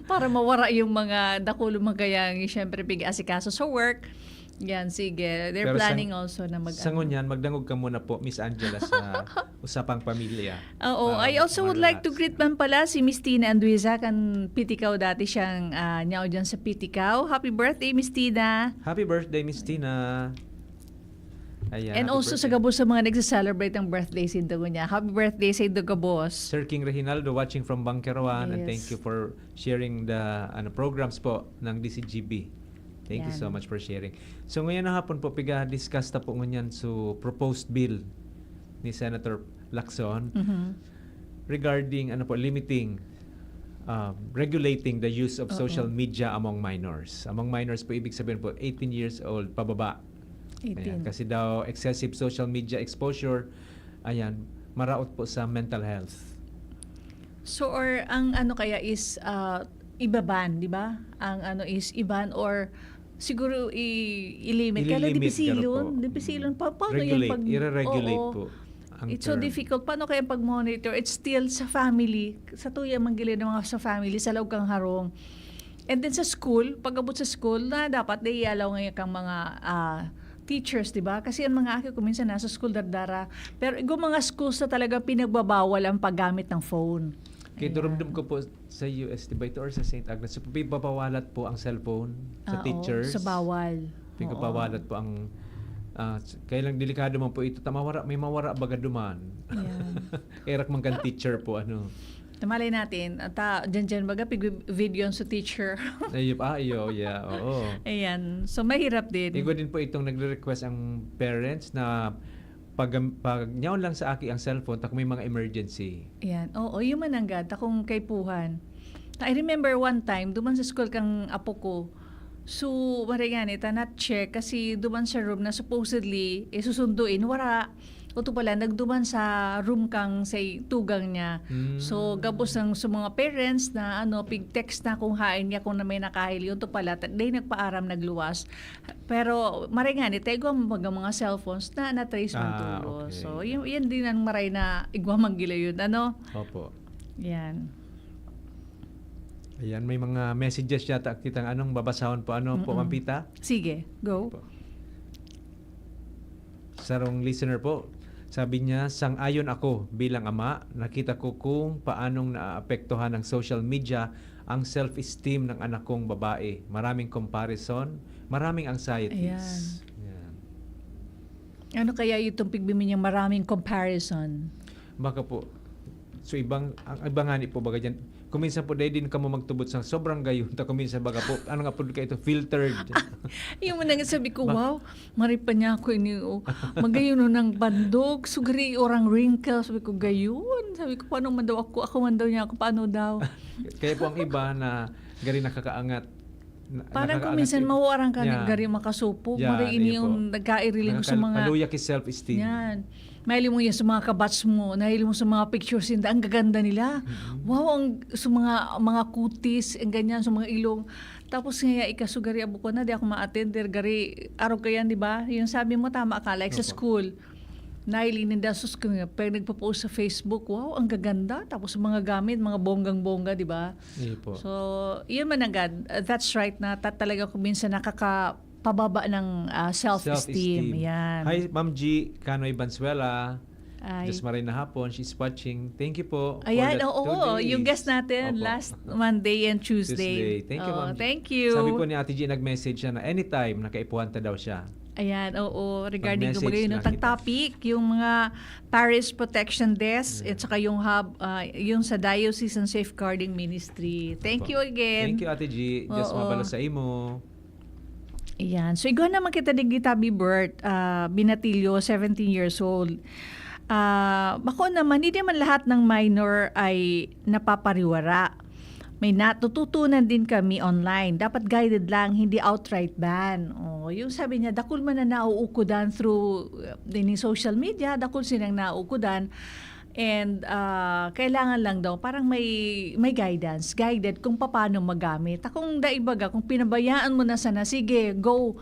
Para mawara yung mga nakulong kaya siyempre pig-asikaso sa work. Yan, sige. They're Pero planning also na Sa ngunyan, magdangog ka muna po, Miss Angela, sa Usapang Pamilya. Oo. I also would like to greet man pala si Miss Tina Anduiza kan Pitikaw. Dati siyang nyaw dyan sa Pitikaw. Happy birthday, Miss Tina. Happy birthday, Miss Tina. Ayan, And also sa Gabos sa mga nagsa-celebrate ang birthday si Indago niya. Happy birthday sa Indago Gabos. Sir King Reginaldo watching from Bangkerawan, and thank you for sharing the programs po ng DCGB. Thank you so much for sharing. So ngayon na hapon po, discuss na po ngunyan so proposed bill ni Senator Lacson regarding limiting, regulating the use of social media among minors. Among minors po, ibig sabihin po, 18 years old, pababa. 18. Ayan, kasi daw excessive social media exposure, maraot po sa mental health. So or ang kaya is ibaban, di ba? Ang is iban or siguro i-limit. Kaya dipisilon. Paano regulate, yung pag... i-regulate po. It's so difficult. Paano kaya pag-monitor? It's still sa family. Sa tuya manggilid ng mga sa family, sa loob kang harong. And then sa school, pag-abot sa school, na dapat ialaw ngayon kang mga teachers, di ba? Kasi ang mga aki ko minsan nasa school dardara. Pero yung mga schools na talaga pinagbabawal ang paggamit ng phone. Kaya durumdum ko po sa US, diba ito, or sa St. Agnes, so papawalat po ang cellphone sa teachers. Sa bawal. Papawalat po ang Kailang delikado man po ito. May mawara baga duman. Erak man kan teacher po ano. Tamalay natin, dyan baga video sa teacher. Oo. Ayan. So, mahirap din. Igo din po itong nagre-request ang parents na pag nyaon lang sa aki ang cellphone, kung may mga emergency. Ayan. Oo, yung mananggad, akong kaipuhan. I remember one time, duman sa school kang apo ko, so, marigan ita not check kasi duman sa room na supposedly, susunduin, wara. O to pala, nagduman sa room kang say tugang niya. So, gabos ng sa mga parents na pig-text na kung hain niya kung na may nakahili. Yun to pala, day nagpaaram, nagluwas. Pero, maringan, ito ang mga cellphones na na-trace man turo. Okay. So, yan din ang maray na igwamang gila yun. Opo. Yan. Ayan, may mga messages yata kitang babasahon po. Po, Mampita? Sige, go. Sarong listener po, sabi niya, sang-ayon ako bilang ama, nakita ko kung paanong naapektuhan ng social media ang self-esteem ng anak kong babae. Maraming comparison, maraming anxieties. Ayan. Ano kaya itong pigbimin niyang maraming comparison? Baka po, so ang ibangani po baga dyan, kuminsan po dahil din ka mo magtubot sa sobrang gayon, kuminsan baga po, ano nga po ka ito, filtered. Yung manang sabi ko, wow, maripa niya ako ini, magayon ng bandog, sugari orang wrinkle, sabi ko, gayon. Sabi ko, paano man daw ako man daw niya ako, paano daw? Kaya po ang iba na gari nakakaangat. Parang kung minsan mawarang ka gari makasupo, mari ini yung nagkairiling ko sa mga... Paluyak is self-esteem. Yan. Mahili mo yan sa mga kabats mo, nahili mo sa mga pictures, ang gaganda nila. Wow, sa mga kutis, ang ganyan, sa mga ilong. Tapos nga ikasugari abo ko na, di ako ma-attender, gari, araw ka yan, di ba? Yung sabi mo, tama ka, like sa school. Nahili ninda sus ko nga, pero nagpo-post sa Facebook, wow, ang gaganda. Tapos sa mga gamit, mga bonggang-bongga, di ba? So, yun man agad. That's right na talaga ko minsan pababa ng self-esteem. Yan. Hi, Ma'am G. Canoy Bansuela. Just maray na hapon. She's watching. Thank you po. Ayan, yung guest natin last Monday and Tuesday. Thank you, Ma'am G. Thank you. Sabi po ni Ate G, nag-message siya na anytime nakaipuhan ta daw siya. Ayan, regarding yung topic, yung mga Parish Protection Desk at saka yung hub, yung sa Diocesan Safeguarding Ministry. Thank you again. Thank you, Ate G. Just mabalo sa imo. Ayan. So, ikaw naman kita din Gitabi Bert, Binatilyo, 17 years old. Bako naman, hindi naman lahat ng minor ay napapariwara. May natututunan din kami online. Dapat guided lang, hindi outright ban. Yung sabi niya, dakul man na nauukudan through din social media, dakul sinang nauukudan. And kailangan lang daw, parang may guidance, guided kung paano magamit. Kung daibaga, kung pinabayaan mo na sana, sige, go.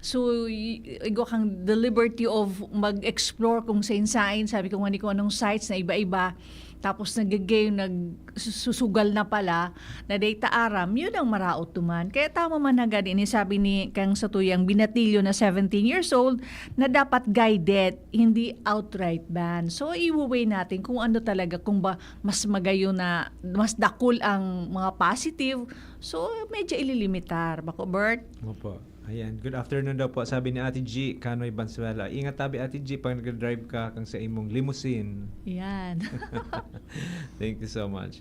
So, igo kang the liberty of mag-explore kung sain-sain. Sabi ko ko anong sites na iba-iba. Tapos nag-game, nagsusugal na pala, na data aram, yun ang maraot tuman. Kaya tama man agad, sabi ni Kang Satuyang Binatilyo na 17 years old, na dapat guided, hindi outright ban. So, iuwi natin kung ano talaga, kung ba mas magayo na, mas dakul ang mga positive, so medyo ililimitar. Bako, Bert? Opo. Ayan, good afternoon daw po. Sabi ni Ate G, Canoy Bansuela. Ingat tabi Ate G pag nag-drive ka kang sa imong limousine. Yan. Thank you so much.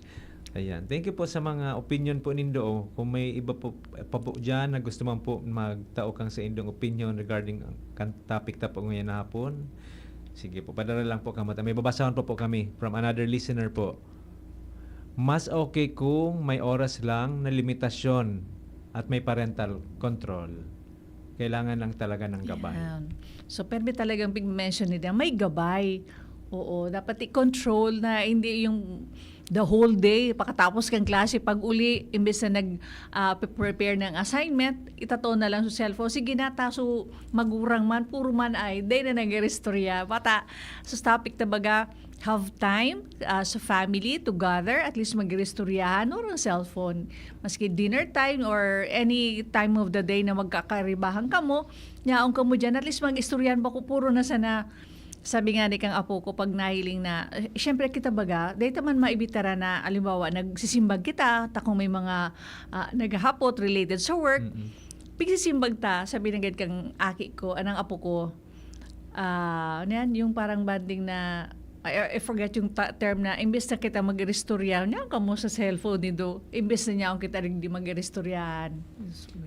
Ayan. Thank you po sa mga opinion po nindo. Kung may iba po pa po dyan na gusto man po magtao kang sa indong opinion regarding ang topic ta po ngayon na hapon, sige po, padala lang po kamata. May babasahon po kami from another listener po. Mas okay kung may oras lang na limitasyon at may parental control. Kailangan lang talaga ng gabay. Yeah. So, pero talagang pig-mention nila, may gabay. Oo, dapat i-control na hindi yung the whole day, pakatapos kang klase, pag uli, imbes na nag-prepare ng assignment, itataon na lang sa cellphone. Sige na, taso magurang man, puro man ay, day na nag-restorya. Bata, sa topic na baga, have time sa family to gather, at least mag-restoryahan or ang cellphone. Maski dinner time or any time of the day na magkakaribahan ka mo, yaong ka mo dyan, at least mag-istoryahan ba ko, puro na sana. Sabi nga ni kang apo ko, pag nahiling na, syempre kita baga, dahil man maibitara na, alimbawa, nagsisimbag kita, takong may mga naghahapot related sa work, pigsisimbag ta, sabi na kang aki ko, anang apo ko, yung parang banding na, I forget yung term na, imbes na kita mag-restoryahan, niya kamo sa cellphone nito, imbes na niya akong kita rin di mag-restoryahan.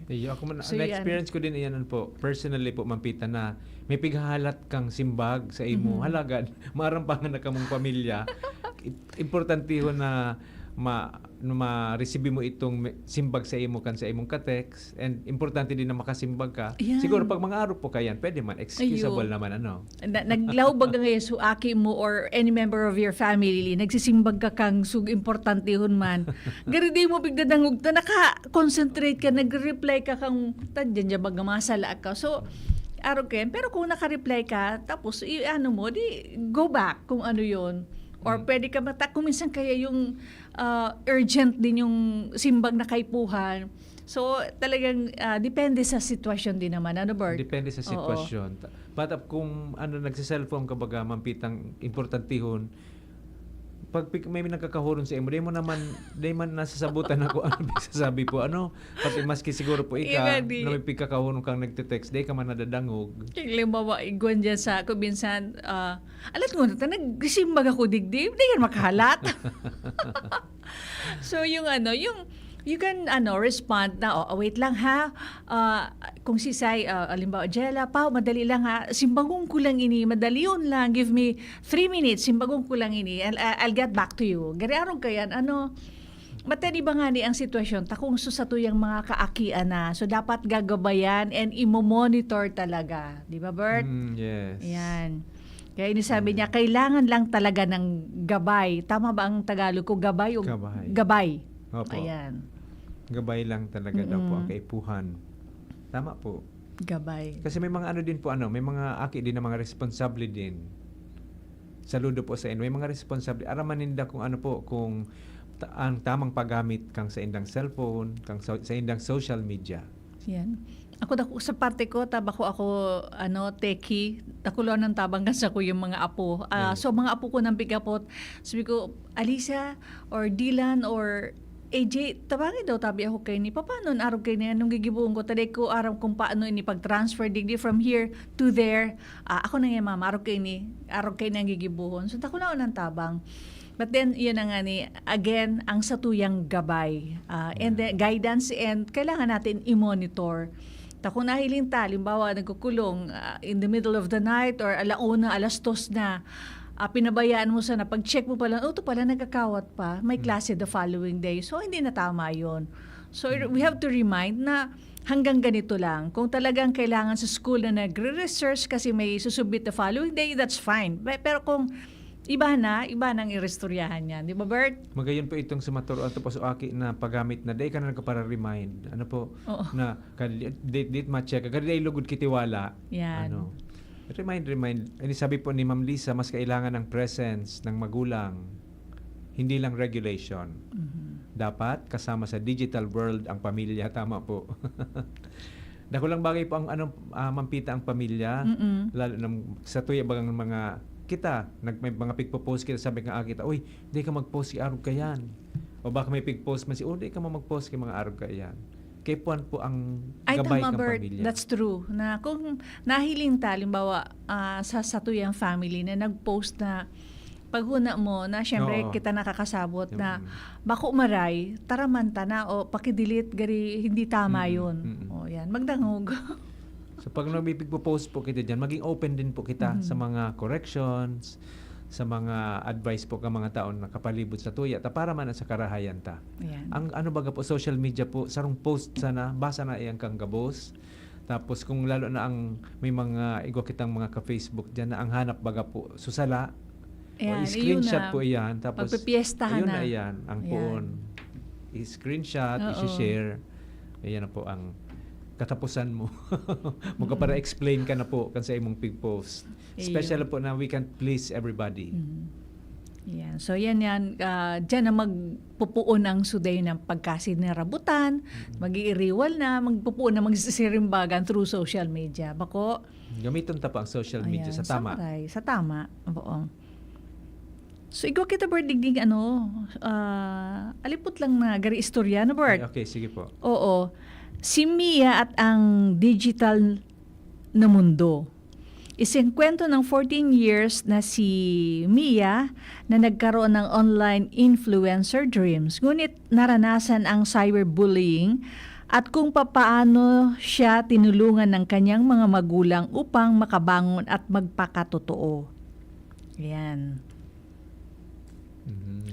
Na-experience ko din iyan po, personally po, Mampita, na may pighahalat kang simbag sa imo, halagad, marampangan na kamong pamilya. Importante ho na ma-receive mo itong simbag sa imo kan sa imong ka-text, and importante din na makasimbag ka. Yan. Siguro pag mga araw po kayan, pwede man, excusable naman Naglawbag nga ngayon so aki mo or any member of your family, nagsisimbag ka kang sug importante hun man. Gari di mo bigla dangog ta naka-concentrate ka, nag-reply ka kang tadyan dyan baga masala ka. So, araw ken, pero kung naka-reply ka, tapos ano mo, di go back kung ano yon. Or pwede ka kung minsan kaya yung urgent din yung simbag na kaipuhan. So, talagang depende sa sitwasyon din naman. Ano, Bert? Depende sa sitwasyon. But kung nagsiselfone ka baga, Mampitang, importantihon, pag may nagkakahuron sa imo, di man nasasabutan ako ano sasabi po. Pag maski siguro po ika, na may pagkakahuron kang nagte-text, di ka man nadadangog. Limbawa, igwan dyan sa ako minsan, alat ko na, nag-simbag ako digdig, di yan makahalat. So, you can respond na, wait lang ha, kung si Sai, alimbawa, Jella, madali lang ha, simbagong ko lang ini, madali yun lang, give me 3 minutes, simbagong ko lang ini, I'll get back to you. Gari arong kayan, matali ba nga ni ang sitwasyon, takong susatuyang mga kaakian na, so dapat gagabayan and imo-monitor talaga. Di ba, Bert? Yes. Yan. Kaya inisabi niya, kailangan lang talaga ng gabay. Tama ba ang Tagalog ko? Gabay o gabay? Opo. Ayan. Gabay lang talaga daw po ang kaipuhan. Tama po. Gabay. Kasi may mga din po, may mga aki din na mga responsable din. Saludo po sa inyo. May mga responsable. Araman ninda kung kung ang tamang paggamit kang sa indang cellphone, kang sa indang social media. Yan. Ako sa parte ko, ako techie, nakuloan ng tabang kasi ako yung mga apo. So mga apo ko nang pigapot, sabi ko, Alisa or Dylan or AJ, tabangin daw tabi ako kay ni, paano araw kay ni, anong gigibuong ko, taday ko araw kung paano ini pag-transfer digdi from here to there. Ako na yan mama, araw kay ni ang gigibuhon. So tako na ng tabang. But then, yun na nga again, ang satuyang gabay and the guidance, and kailangan natin i-monitor. Kung nahiling halimbawa nagkukulong in the middle of the night or alauna, alas 2 na, pinabayaan mo sana, pag-check mo pala, ito pala nagkakawat pa, may klase the following day. So, hindi na tama yun. So, we have to remind na hanggang ganito lang. Kung talagang kailangan sa school na nagre-research kasi may susubmit the following day, that's fine. Pero kung iba nang irestoryahan yan. Di ba, Bert? Magayon po itong sumaturoan to po sa aki na paggamit na day ka na para remind. Na date ma-check. Kaya lugod kitiwala. Yan. Remind. Ani sabi po ni Ma'am Lisa, mas kailangan ng presence ng magulang. Hindi lang regulation. Dapat kasama sa digital world ang pamilya. Tama po. Dako lang bagay po ang Mampita ang pamilya. Lalo sa tuya bagang mga kita, may mga pigpo-post kita, sabi nga kita, uy, hindi ka mag-post si Arog Kayan. O baka may pig-post man si, hindi ka mag-post kay mga Arog Kayan. Kay Puan po ang gabay ng pamilya. That's true. Na kung nahiling halimbawa sa satuyang family na nag-post na paghuna mo na syempre kita nakakasabot na bako maray, taramanta na o pakidelete gari hindi tama yun. O yan, magdangog. So pag nagpipig-post po kita dyan, maging open din po kita sa mga corrections, sa mga advice po ka mga taon na kapalibot sa tuya, para man sa karahayan ta. Ayan. Ang baga po, social media po, sarong post sana, basa na iyang kang gabos. Tapos kung lalo na may mga igwa kitang mga ka-Facebook dyan na ang hanap baga po, susala, ayan, o screenshot po iyan. Tapos, pagpipiestahan ayun na iyan, ang phone. I-screenshot, i-share. Ayan na po ang katapusan mo. Mga para explain ka na po kan sa imong pig post. Special po na we can please everybody. Yan. So yan dyan na magpupuon ang suday ng pagkasin na rabutan, mag-iiriwal na, magpupuon na magsisirimbagan through social media. Bako? Gamiton ta pa ang social media sa tama. Sa tama. Oo. So, ikaw kita, Bert, digdig, alipot lang na gari istorya, no, Bert? Okay, sige po. Oo. Si Mia at ang digital na mundo. Isang kwento ng 14 years na si Mia na nagkaroon ng online influencer dreams. Ngunit naranasan ang cyberbullying at kung papaano siya tinulungan ng kanyang mga magulang upang makabangon at magpakatotoo. Yan.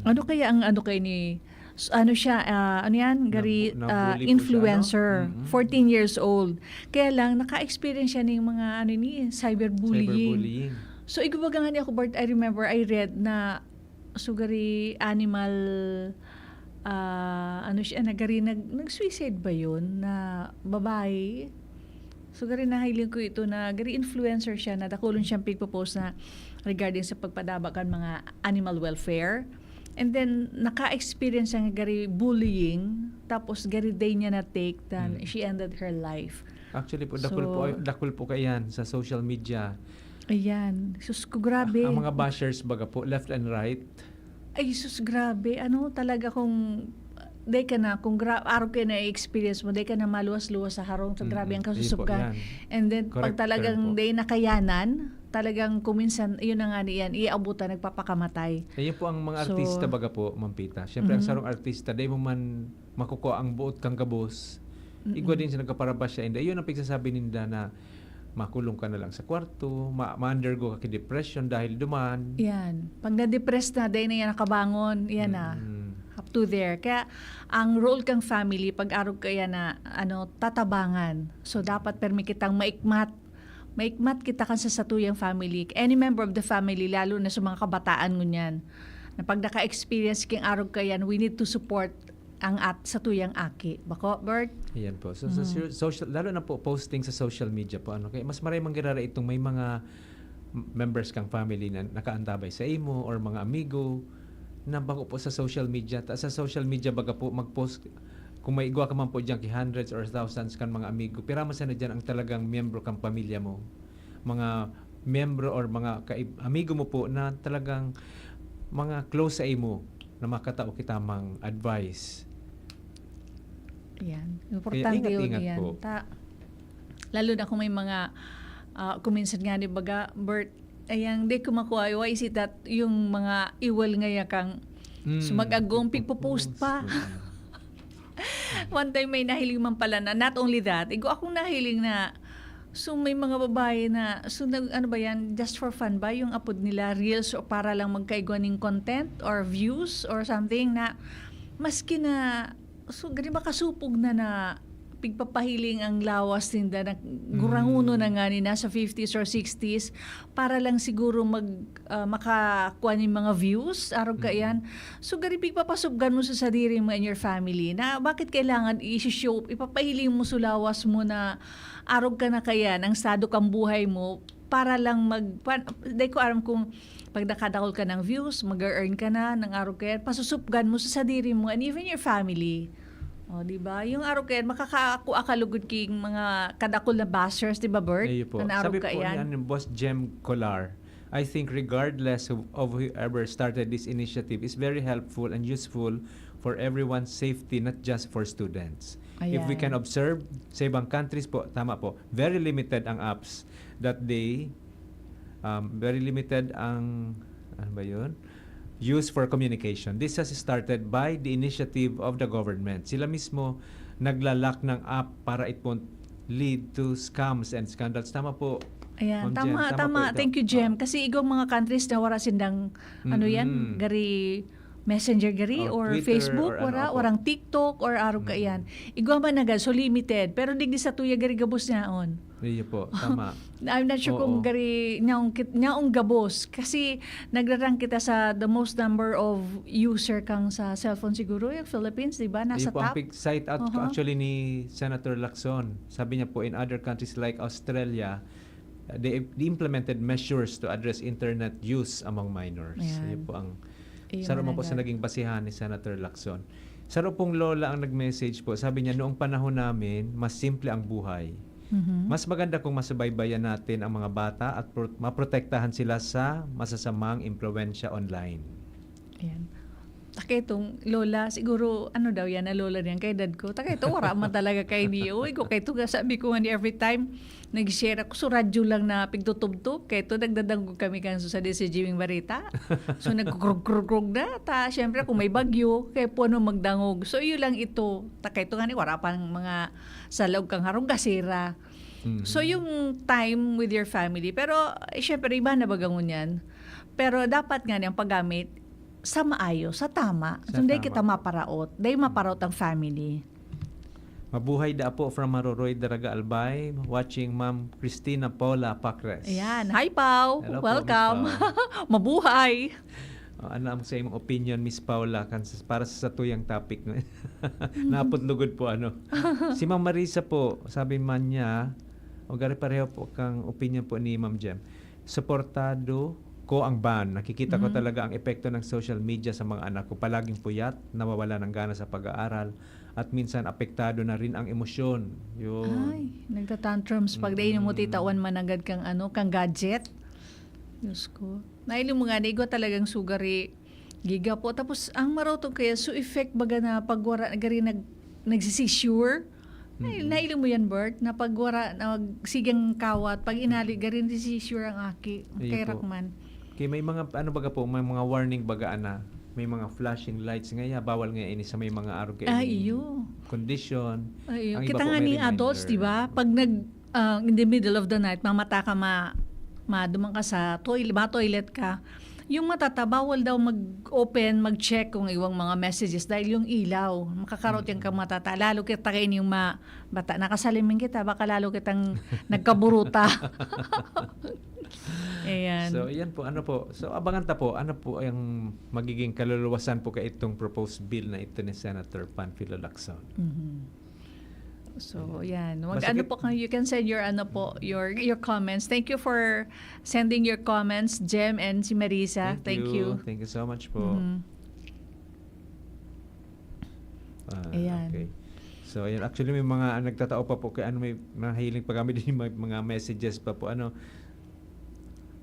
Ano kaya ang ano kay ni ano siya, ano yan, gari, Nabully po influencer, siya, no? 14 years old. Kaya lang, naka-experience siya ng mga ano ni, cyberbullying. So, igubaga nga niya ako, Bart, I remember, I read na, so gari animal, ano siya, nagari, nag-suicide ba yun, na babae? So, gari nahiling ko ito na, gari influencer siya, na dakulon siyang pigpo-post na regarding sa pagpadabakan mga animal welfare. And then, naka-experience ang gari bullying, tapos gari day niya na-take, then she ended her life. Actually po, dakul po kayan sa social media. Ayan. Sus ko, grabe. Ang mga bashers baga po, left and right. Ay, sus, grabe. Ano talaga kung day ka na, kung araw kayo na-experience mo, day ka na maluwas-luwas sa harong, so grabe ang kasusubkan. And then, Correct, pag talagang correct po. day nakayanan, talagang kuminsan, yun na nga niyan, iaabutan, nagpapakamatay. Ayun po ang mga So, artista baga po, Ma'am Pita. Siyempre, ang sarong artista, day mo man makukuha ang buot kang gabos. Igwa din siya nagkaparabas siya. And ayun ang pagsasabi ninda na makulong ka na lang sa kwarto, ma-undergo ka depression dahil duman. Yan. Pag na-depressed na, day na yan nakabangon, yan na. Up to there. Kaya, ang role kang family, pag araw kaya na, tatabangan. So, dapat permi kitang maikmat kita kan sa satuyang family. Any member of the family, lalo na sa mga kabataan ngunyan, na pag naka-experience king araw kayan, we need to support ang satuyang aki. Bako, Bert? Ayan po. So, sa social, lalo na po posting sa social media po. Kaya mas maraming girara itong may mga members kang family na nakaantabay sa imo or mga amigo na bako po sa social media. Sa social media baga po mag-post kung may igwa ka man po dyan hundreds or thousands kan mga amigo, pirama sana dyan ang talagang miyembro kang pamilya mo. Mga miyembro or mga amigo mo po na talagang mga close sa imo na makatao kita mang advice. Yan. Importante yun yan. Po. Lalo na kung may mga kuminsan nga di baga, Bert, ayang di ko makuha, why is it that yung mga iwal ngaya kang sumag-agong pigpo-post pa. One time may nahiling man pala na, not only that, akong nahiling na, so may mga babae na, so ano ba yan, just for fun ba, yung upload nila, reels o para lang magkaigwa ng content or views or something na, maski na, so gani ba kasupog na pigpapahiling ang lawas ninda na guranguno na nga ni nasa 50s or 60s para lang siguro makakuha ng mga views araw ka yan. So gari pigpapasubgan mo sa sadiri mo and your family na bakit kailangan i-show, ipapahiling mo sa lawas mo na araw ka na kaya ang estado kang buhay mo para lang dahil ko aram kung pag nakadakol ka ng views, mag-earn ka na ng araw kaya, pasusubgan mo sa sadiri mo and even your family. O, di ba? Yung araw kaya, makakakalugod king mga kadakol na bashers, di ba, Bert? Po. Sabi po niyan ng Boss Jem Colar, I think regardless of whoever started this initiative is very helpful and useful for everyone's safety, not just for students. Ayan. If we can observe, sa ibang countries po, tama po, very limited ang apps that they, very limited ang, ano ba yun? Use for communication. This has started by the initiative of the government. Sila mismo naglalak ng app para it won't lead to scams and scandals. Tama po. Ayan, Jem. tama. Thank you, Jem. Kasi igong mga countries na wala sindang, gari Messenger gari or Twitter, Facebook, or warang TikTok or araw ka yan. Igwa man agad, so limited. Pero digdi sa tuya gari gabos niyaon. Iyo po, tama. I'm not sure kung gari nyaong gabos. Kasi nagrarang kita sa the most number of user kang sa cellphone siguro, yung Philippines, di ba? Nasa po, top. ang site out actually ni Senator Lacson. Sabi niya po, in other countries like Australia, they implemented measures to address internet use among minors. Iyo po ang saro mo po sa naging basihan ni Senator Lacson. Saro pong lola ang nag-message po. Sabi niya, noong panahon namin, mas simple ang buhay. Mas maganda kung masubaybayan natin ang mga bata at maprotektahan sila sa masasamang impluwensya online. Ayan. Taketong lola, siguro ano daw yan na lola niyan kay dad ko. Taketo wala man talaga kay niyo. Uy, ko kay to sabi ko ni every time nag-share ako so radyo lang na pigtutubtub kay to nagdadangog kami kanso sa DCG Barita. So nagkukrug na ta syempre kung may bagyo kay puno magdangog. So yun lang ito. Taketo nga ni wala pang mga salog kang harong gasira. So yung time with your family pero syempre iba na bagangon yan. Pero dapat nga niyang paggamit sa maayo, sa tama. Sa Hindi tama. kita maparaot. Dahil maparaot ang family. Mabuhay da po from Maroroy, Daraga Albay, watching Ma'am Christina Paula Pacres. Ayan. Hi, Pao. Hello po, Welcome. Miss Pao. Mabuhay. Ano ang sa imong opinion, Miss Paula, para sa tuyang topic? Naputlugod po ano. Si Ma'am Marisa po, sabi man niya, o gari pareho po kang opinion po ni Ma'am Jem. Suportado ko ang ban. Nakikita ko talaga ang epekto ng social media sa mga anak ko. Palaging puyat, nawawala ng gana sa pag-aaral, at minsan apektado na rin ang emosyon. Yun. Ay, nagtatantrums pag dahin mo titawan managad kang kang gadget. Diyos ko. Naili mo nga, nigo talagang sugari giga po. Tapos, ang marotong kaya, so effect baga na pagwara, gari nagsisisure. Naili mo yan, Bert, na pagwara, sigang kawat, pag inali, gari nagsisisure ang aki. Kay po. Rakman. Okay, may mga, ano baga po, may mga warning baga na, may mga flashing lights ngaya, bawal nga ini sa may mga araw kayo. Iyo. Condition. Ayun. Ang iba Kita po nga may ni adults, reminder. di ba? Pag in the middle of the night, mamata ka dumang ka sa toilet ka, yung matata, bawal daw mag-open, mag-check kung iwang mga messages dahil yung ilaw, makakarot yung kamatata. Lalo kita kain yung bata, nakasalimin kita, baka lalo kitang nagkaburuta. Ayan. So, yan po, ano po. So, abangan ta po, ano po ang magiging kaluluwasan po kay itong proposed bill na ito ni Senator Panfilo Lacson. So, yan. Masakit- You can send your your comments. Thank you for sending your comments, Jem and si Marisa. Thank you. Thank you so much po. Ayan. Okay. So, ayan. Actually, may mga nagtatao pa po kay may mga hiling pa kami din mga messages pa po.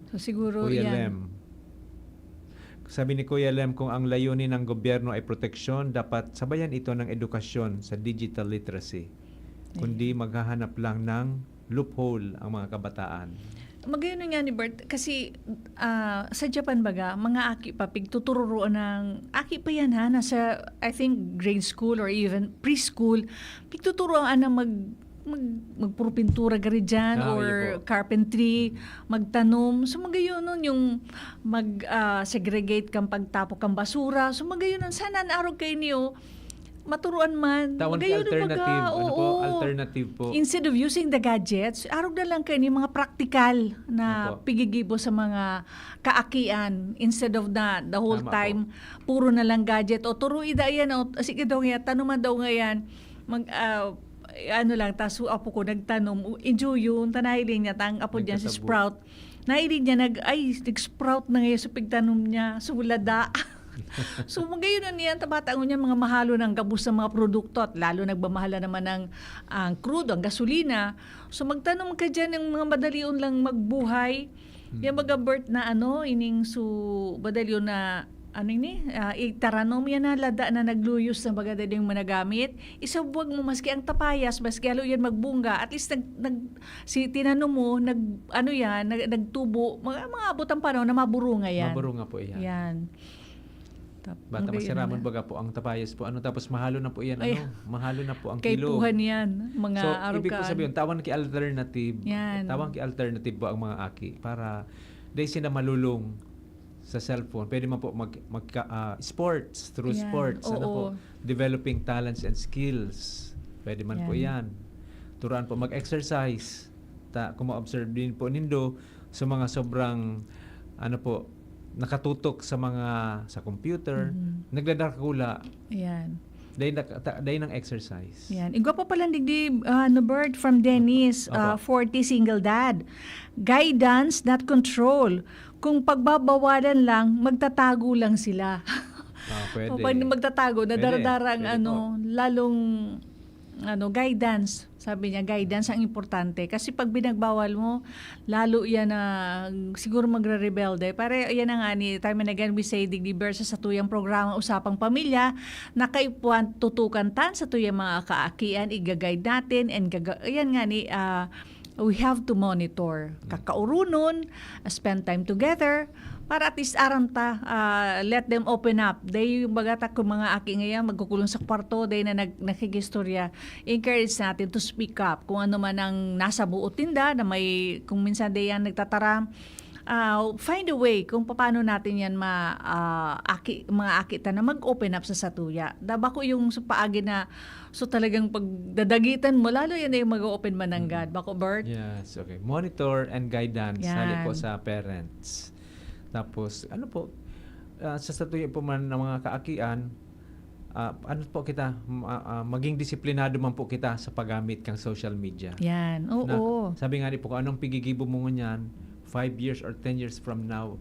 So, siguro Kuya yan. Lem. Sabi ni Kuya Lem, kung ang layunin ng gobyerno ay proteksyon, dapat sabayan ito ng edukasyon sa digital literacy. Kundi maghahanap lang ng loophole ang mga kabataan. Magayon nga ni Bert, kasi sa Japan baga, mga aki pa, pigtuturuan ng, aki pa yan ha, nasa, I think, grade school or even preschool, pigtuturuan na magpurupintura gari dyan or carpentry, magtanom. So magayon nun yung mag-segregate kang pagtapok kang basura. So magayon nun, sana naarog kayo niyo, maturuan man. Tawon ki Magayon nun alternative. baga, Ano po? oo. Alternative po. Instead of using the gadgets, arog na lang kayo ni mga practical na Opo. pigigibo sa mga kaakian instead of the whole Tama time puro na lang gadget o turo ida yan o sige daw nga tanuman daw nga yan ano lang taso apo ko nagtanom enjoy yun tanahilin niya tang apo diyan si Nagtatabo. Sprout nahiling niya nag-sprout na ngayon sa pigtanom niya sulada. So magayon na niyan tabatangon niya mga mahalo ng gabus sa mga produkto at lalo nagmamahala naman ng ang crude, ang gasolina. So magtanong ka dyan ng mga madalion lang magbuhay. Yung mga Bert na ining madalion na itaranom yan na lada na nagluyos na baga yung managamit. Isabuwag mo maski ang tapayas, maski halo yan magbunga. At least si tinanong mo, nagtubo. Mga abot ang panahon na maburunga yan. Maburunga po yan. Yan. Bata masiraman baga po ang tapayas po. Tapos mahalo na po yan. Ay, mahalo na po ang kay kilo. tuhan yan. Mga So, araw ibig ko sabihin, tawang ki alternative. Yan. Tawang ki alternative po ang mga aki para dahil sila malulong sa cellphone. Pwede man po sports, through Yan. sports. Oo. Developing talents and skills. Pwede man po yan. Turuan po mag-exercise. Kung ma-observe din po nindo sa mga sobrang nakatutok sa computer, nagdadakula. Yan. Dahil ng exercise. Yan. Igwa pa palang digdi, Bird from Dennis, 40 single dad. Guidance, not control. Kung pagbabawalan lang, magtatago lang sila. Pwede. Pag magtatago, nadaradara ang lalong guidance. Sabi niya, guidance ang importante. Kasi pag binagbawal mo, lalo yan na siguro magre-rebelde. Para yan na nga ni, time and again we say, digdi versa sa tuyang programa Usapang Pamilya, nakaipuan tutukan tan sa tuyang mga kaakian, igaguide natin, and yan nga ni, we have to monitor. Kakaurunon, spend time together, para at least aranta, let them open up. Day yung bagata kung mga aki ngayon magkukulong sa kwarto, day na nakigistorya, encourage natin to speak up. Kung ano man ang nasa buot tinda, na may, kung minsan day yan nagtataram, find a way kung paano natin yan mga akita na mag-open up sa satuya. Daba ko yung sa paagi na, so talagang pagdadagitan mo, lalo yan na yung mag-open mananggad. Bako, Bert? Yes, okay. Monitor and guidance, Yan. hali po sa parents. Tapos, ano po, sa satuya po man ng mga kaakian, ano po kita, maging disiplinado man po kita sa paggamit ng social media. Yan, oo. Sabi nga po, kung anong pigigibo mo ngunyan, 5 years or 10 years from now,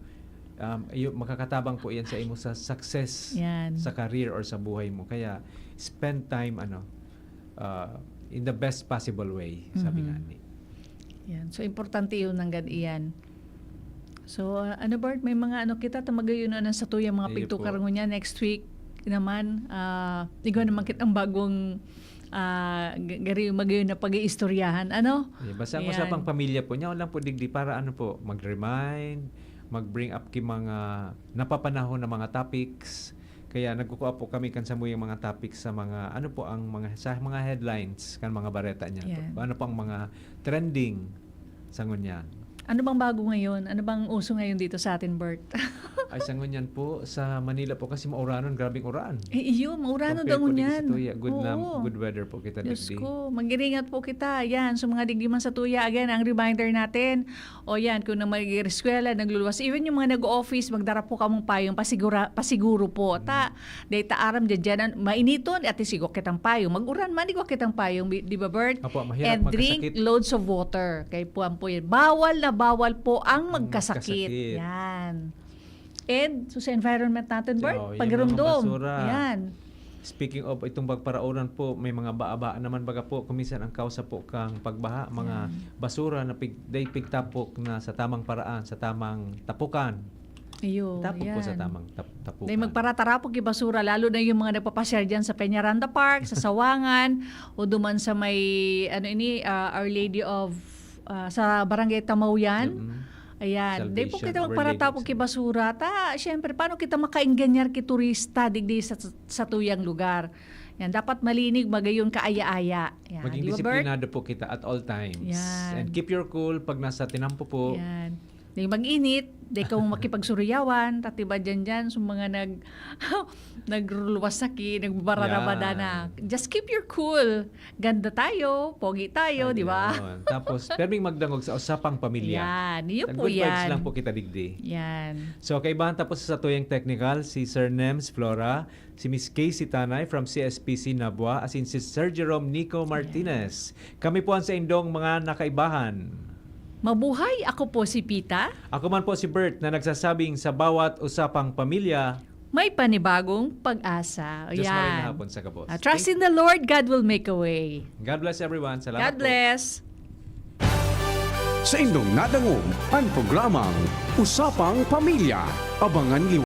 makakatabang po yan sa imo sa success Yan. sa career or sa buhay mo. Kaya, spend time in the best possible way, sabi nga ni. Yan. So, importante yun hanggang iyan. So, ano Bart, may mga ano kita, tamagayon na sa tuyang mga Iyo pigtukar po. niya next week naman. Ikaw naman kitang bagong gari magayon na pag-iistoryahan. Ano? Basta Ayan. Usapang Pamilya po niya, walang po digdi para ano po, mag-remind, mag-bring up mga napapanahon na mga topics. Kaya nagkukuha po kami kan sa yung mga topics sa mga ano po ang sa mga headlines kan mga bareta niya. Yan. Ano po ang mga trending sa ngunyan. Ano bang bago ngayon? Ano bang uso ngayon dito sa atin, Bert? Ay sa ngunyan po sa Manila po kasi mauranon, grabing uran. Iyo, maurano Compare daw po digdi yan. sa tuya, Oo. good weather po kita Diyos digdi. ko, mag-iringat po kita. Yan, so mga digdiman sa tuya, again, ang reminder natin, o yan, kung na mag-eskwela, nagluluwas, even yung mga nag-office, magdara po kamong payong, pasiguro po. Data aram dyan, mainiton, at isigok kitang payong. Mag-uran, manigok kitang payong, di ba, Bert? Apo, mahirap And drink magkasakit. loads of water. Kay puwan po yan. Bawal na bawal po ang magkasakit. magkasakit. Yan. And so sa environment natin, Bert, yung mga pagrumdum. basura. Yan. Speaking of itong pagparauran po, may mga baa naman baga po, kuminsan ang kausa po kang pagbaha, mga basura na pigtapok na sa tamang paraan, sa tamang tapukan. Iyo, Tapok po sa yan. tamang tapukan. Dahil magparatarapog yung basura, lalo na yung mga nagpapasyal dyan sa Peñaranda Park, sa Sawangan, o duman sa may, Our Lady of, sa Barangay Tamauyan. Ayan. Dahil po Salvation, kita Our magparatapog yung basura, syempre, paano kita makainganyar ki turista digdi sa tuyang lugar? Yan, dapat malinig, magayon kaaya-aya. Yan, Maging di ba, Bert? disiplinado po kita at all times. Yan. And keep your cool pag nasa tinampo po. Yan. Di mag-init, di ka makipagsuryawan, tatiba dyan, so mga nagruluwasaki, nagbararabada na. Just keep your cool. Ganda tayo, pogi tayo, di ba? Ayun. Tapos, perming magdangog sa Usapang Pamilya. Yan, yun po Good vibes yan. lang po kita digdi. Yan. So, kaibahan tapos sa tuyang technical, si Sir Nems Flora, si Miss Casey Tanay from CSPC Nabua, as in si Sir Jerome Nico Martinez. Kami po ang sa indong mga nakaibahan. Mabuhay, ako po si Pita. Ako man po si Bert na nagsasabing sa bawat Usapang Pamilya, May panibagong pag-asa. Diyos maray na Yan. hapon sa kabos. Trust in the Lord, God will make a way. God bless everyone. Salamat God po. bless. Sa indong nadangog ang programang Usapang Pamilya. Abangan